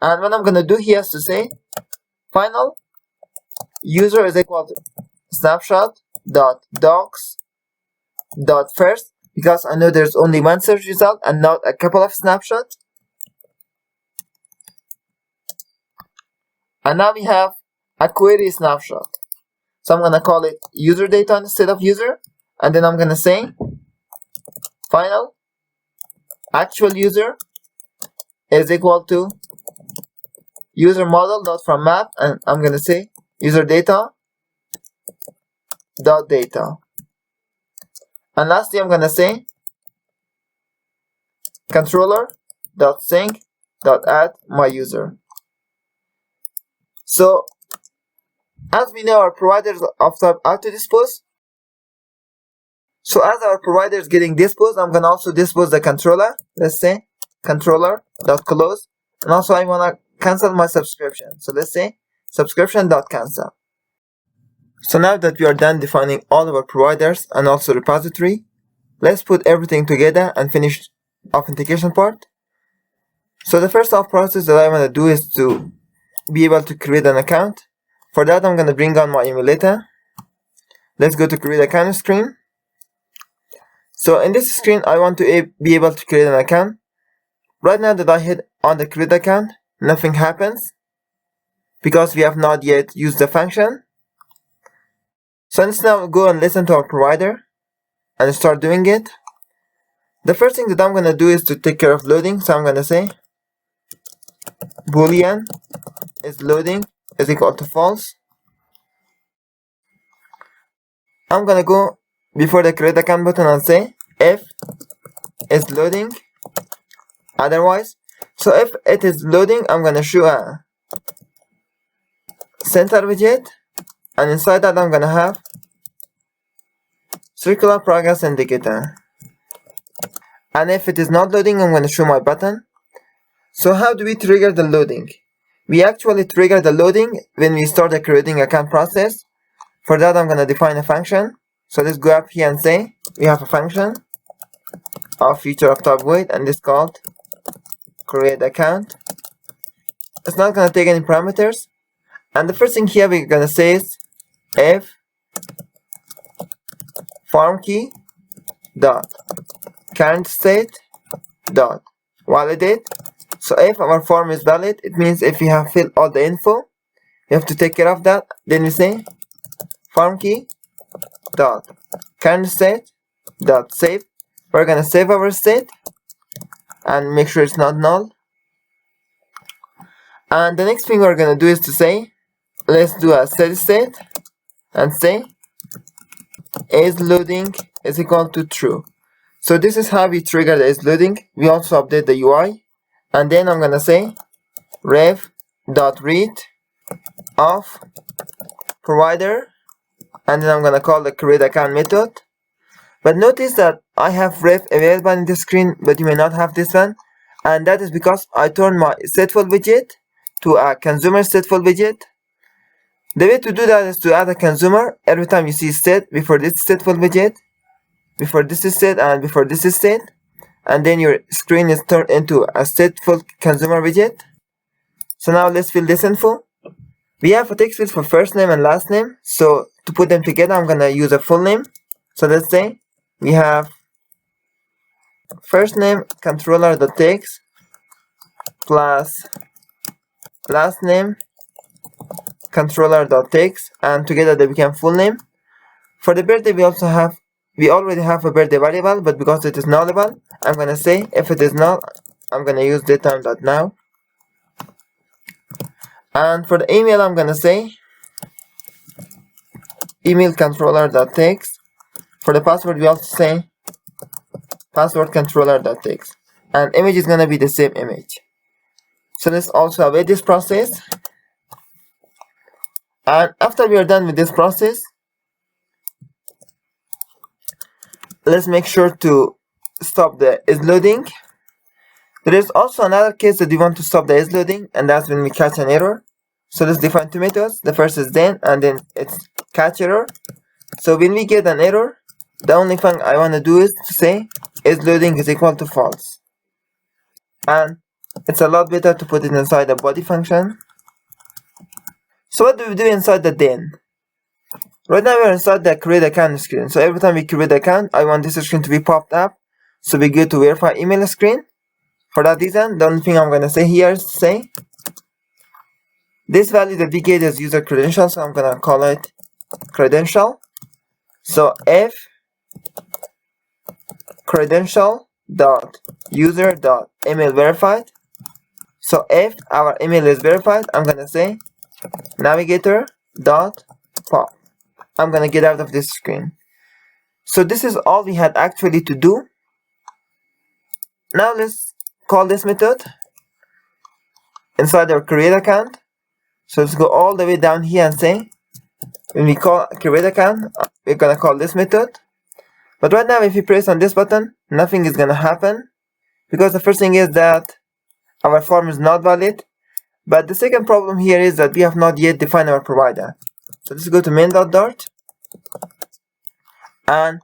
and what I'm gonna do here is to say final user is equal to snapshot dot docs dot first, because I know there's only one search result and not a couple of snapshots. And now we have a query snapshot. So I'm gonna call it user data instead of user, and then I'm gonna say final actual user is equal to user model dot from map, and I'm gonna say user data dot data. And lastly, I'm gonna say controller dot sync dot add my user. So as we know, our providers of type auto dispose. So as our provider is getting disposed, I'm gonna also dispose the controller. Let's say controller dot close, and also I wanna cancel my subscription. So let's say subscription dot cancel. So now that we are done defining all of our providers and also repository, let's put everything together and finish authentication part. So the first process that I want to do is to be able to create an account. For that, I'm going to bring on my emulator. Let's go to create account screen. So in this screen, I want to be able to create an account. Right now that I hit on the create account, nothing happens because we have not yet used the function. So let's now go and listen to our provider and start doing it. The first thing that I'm gonna do is to take care of loading. So I'm gonna say boolean is loading is equal to false. I'm gonna go before the create account button and say if is loading otherwise. So if it is loading, I'm gonna show a center widget, and inside that I'm gonna have circular progress indicator. And if it is not loading, I'm gonna show my button. So how do we trigger the loading? We actually trigger the loading when we start the creating account process. For that, I'm gonna define a function. So let's go up here and say we have a function of feature of type void, and it's called create account. It's not gonna take any parameters. And the first thing here we're gonna say is if form key dot current state dot validate. So if our form is valid, it means if you have filled all the info, you have to take care of that. Then we say form key dot current state dot save. We're gonna save our state and make sure it's not null. And the next thing we're gonna do is to say let's do a steady state and say is loading is equal to true. So this is how we trigger the is loading. We also update the UI, and then I'm gonna say rev.read of provider, and then I'm gonna call the create account method. But notice that I have rev available in the screen, but you may not have this one, and that is because I turned my stateful widget to a consumer stateful widget. The way to do that is to add a consumer every time you see state before this stateful widget, before this is state, and before this is state, and then your screen is turned into a stateful consumer widget. So now let's fill this info. We have a text field for first name and last name, so to put them together I'm gonna use a full name. So let's say we have first name controller.text plus last name controller.text, and together they become full name. For the birthday we already have a birthday variable, but because it is nullable, I'm gonna say if it is null, I'm gonna use datetime.now. And for the email, I'm gonna say email controller.text. For the password, we also say password controller.text, and image is gonna be the same image. So let's also await this process. And after we are done with this process, let's make sure to stop the is loading. There is also another case that we want to stop the is loading, and that's when we catch an error. So let's define two methods. The first is then, and then it's catch error. So when we get an error, the only thing I want to do is to say is loading is equal to false. And it's a lot better to put it inside the body function. So what do we do inside the then? Right now we're inside the create account screen. So every time we create account, I want this screen to be popped up. So we go to verify email screen. For that reason, the only thing I'm gonna say here is to say this value that we get is user credential, so I'm gonna call it credential. So if credential dot user dot email verified. So if our email is verified, I'm gonna say navigator dot pop. I'm gonna get out of this screen. So this is all we had actually to do. Now let's call this method inside our create account. So let's go all the way down here and say when we call create account, we're gonna call this method. But right now if you press on this button, nothing is gonna happen, because the first thing is that our form is not valid. But the second problem here is that we have not yet defined our provider. So let's go to main.dart, and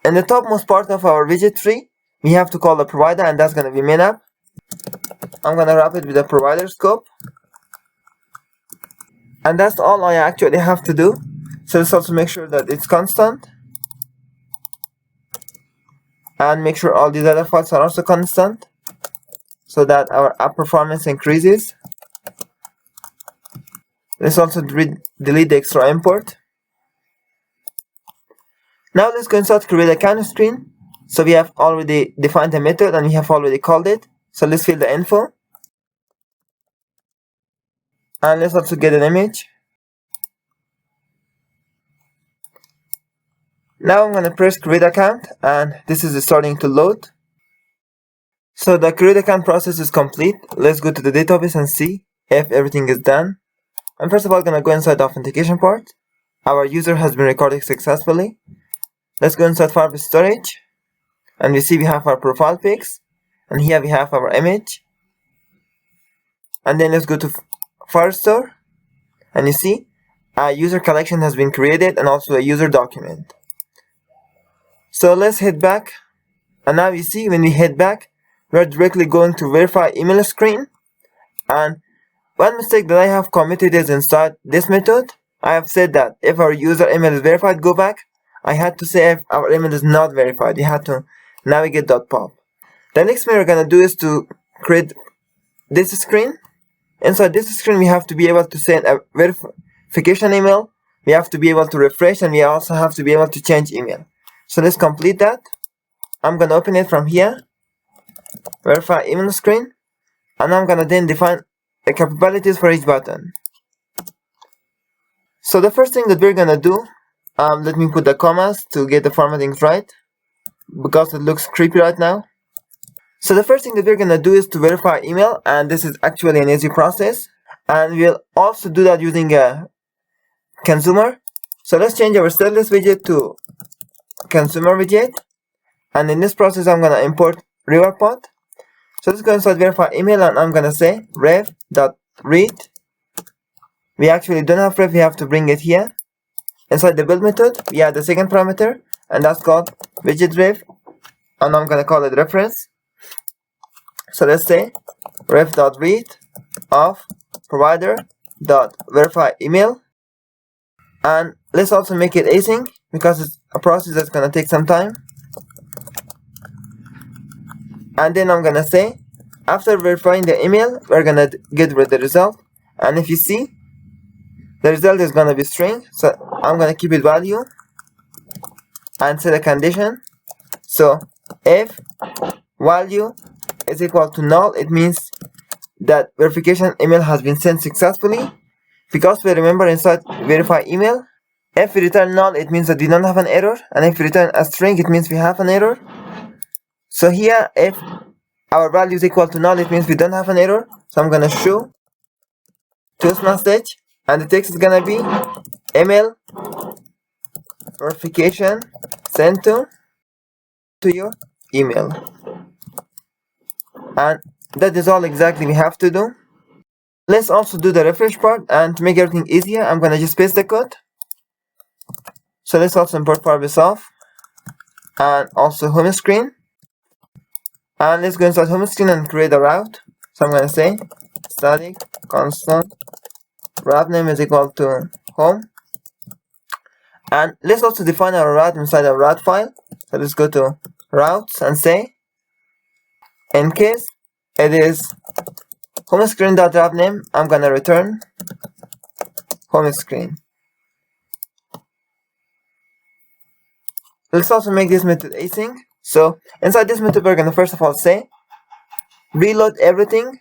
in the topmost part of our widget tree, we have to call the provider, and that's gonna be main app. I'm gonna wrap it with the provider scope, and that's all I actually have to do. So let's also make sure that it's constant, and make sure all these other files are also constant, so that our app performance increases. Let's also delete the extra import. Now let's go inside create account screen. So we have already defined a method and we have already called it. So let's fill the info. And let's also get an image. Now I'm going to press create account and this is starting to load. So the create account process is complete. Let's go to the database and see if everything is done. I'm first of all going to go inside the authentication part. Our user has been recorded successfully. Let's go inside Firebase storage and we see we have our profile pics and here we have our image. And then let's go to Firestore and you see a user collection has been created and also a user document. So let's head back, and now you see when we head back we're directly going to verify email screen. And one mistake that I have committed is inside this method I have said that if our user email is verified, go back. I had to say if our email is not verified, you had to navigate.pop. The next thing we're gonna do is to create this screen. Inside this screen we have to be able to send a verification email, we have to be able to refresh, and we also have to be able to change email. So let's complete that. I'm gonna open it from here, verify email screen, and I'm gonna then define the capabilities for each button. So the first thing that we're gonna do, let me put the commas to get the formatting right, because it looks creepy right now. So the first thing that we're gonna do is to verify email, and this is actually an easy process, and we'll also do that using a consumer. So let's change our stateless widget to consumer widget, and in this process I'm gonna import Riverpod. So let's go inside verify email and I'm gonna say ref.read. We actually don't have ref, we have to bring it here. Inside the build method we add the second parameter and that's called widget ref, and I'm gonna call it reference. So let's say ref.read of provider.verify email, and let's also make it async because it's a process that's gonna take some time. And then I'm gonna say after verifying the email we're gonna get the result, and if you see the result is gonna be string, so I'm gonna keep it value and set a condition. So if value is equal to null, it means that verification email has been sent successfully, because we remember inside verify email if we return null it means that we don't have an error, and if we return a string it means we have an error. So here if our value is equal to null it means we don't have an error, so I'm gonna show toast message and the text is gonna be email verification sent to your email, and that is all exactly we have to do. Let's also do the refresh part, and to make everything easier I'm gonna just paste the code. So let's also import Firebase off and also home screen, and let's go inside home screen and create a route. So I'm gonna say static constant route name is equal to home, and let's also define our route inside our route file. So let's go to routes and say in case it is home screen.route name, I'm gonna return home screen. Let's also make this method async. So inside this method we're gonna first of all say reload everything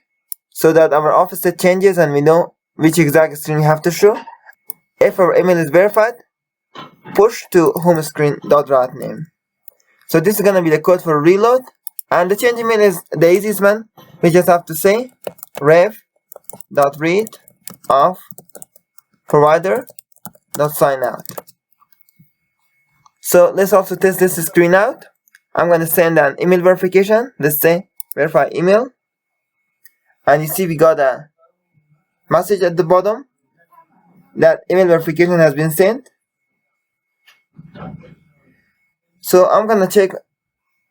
so that our office set changes and we know which exact string we have to show. If our email is verified, push to home screen.route name. So this is gonna be the code for reload, and the change email is the easiest one. We just have to say ref.read of provider.signout. So let's also test this screen out. I'm gonna send an email verification. Let's say verify email, and you see we got a message at the bottom that email verification has been sent. So I'm gonna check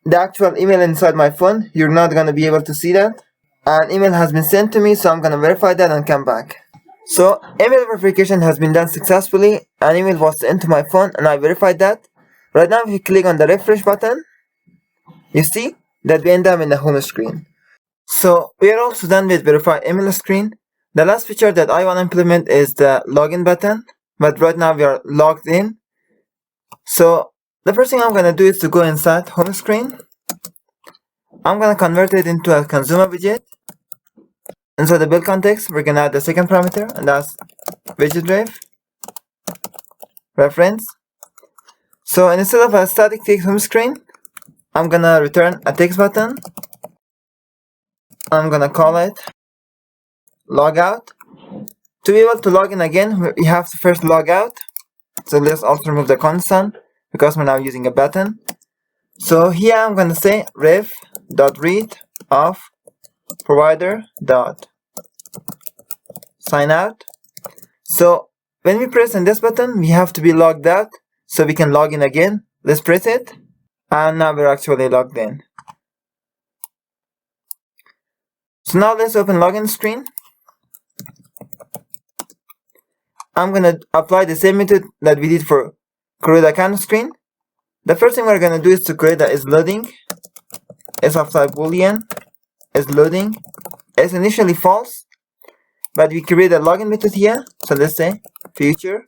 the actual email inside my phone. You're not gonna be able to see that. An email has been sent to me, so I'm gonna verify that and come back. So email verification has been done successfully. An email was sent to my phone and I verified that. Right now if you click on the refresh button, you see that we end up in the home screen. So we are also done with verify email screen. The last feature that I want to implement is the login button, but right now we are logged in. So The first thing I'm gonna do is to go inside home screen. I'm gonna convert it into a consumer widget. Inside the build context, we're gonna add the second parameter, and that's widget ref reference. So instead of a static text home screen, I'm gonna return a text button. I'm gonna call it logout. To be able to log in again, we have to first log out. So let's also remove the constant because we're now using a button. So here I'm gonna say ref.read of provider.sign out. So when we press on this button, we have to be logged out so we can log in again. Let's press it, and now we're actually logged in. So now let's open login screen. I'm gonna apply the same method that we did for create account screen. The first thing we're gonna do is to create a isLoading. Is of type boolean. isLoading is initially false, but we create a login method here. So let's say future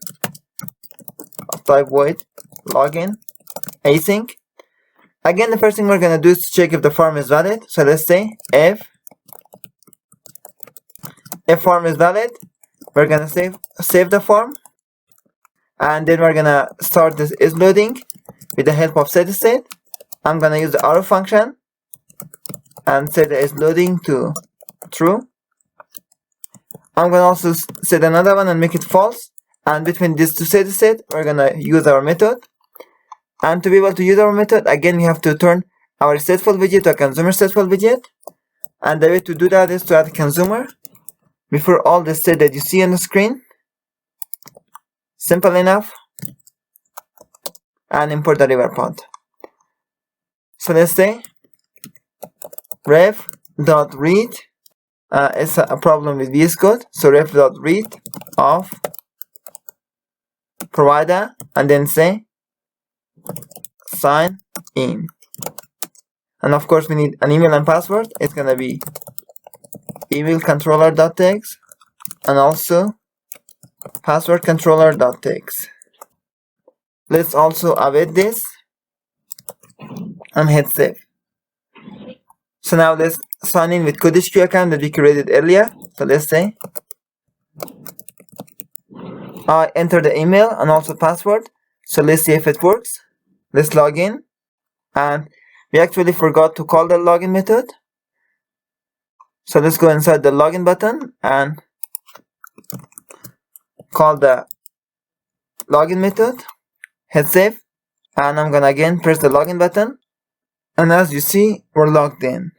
of type void login async. Again, the first thing we're gonna do is to check if the form is valid. So let's say if form is valid, we're gonna save the form, and then we're gonna start this isLoading with the help of setState. I'm gonna use the arrow function and set the isLoading to true. I'm gonna also set another one and make it false, and between these two setState, we're gonna use our method. And to be able to use our method, again we have to turn our stateful widget to a consumer stateful widget, and the way to do that is to add consumer before all the state that you see on the screen. Simple enough. And import the Riverpod. So let's say ref.read is a problem with VS Code. So ref.read of provider, and then say sign in. And of course we need an email and password. It's gonna be email controller.txt and also password controller.txt. Let's also await this and hit save. So now let's sign in with CodeHQ account that we created earlier. So let's say I enter the email and also password. So let's see if it works. Let's log in, and we actually forgot to call the login method. So let's go inside the login button and call the login method, hit save, and I'm gonna again press the login button, and as you see, we're logged in.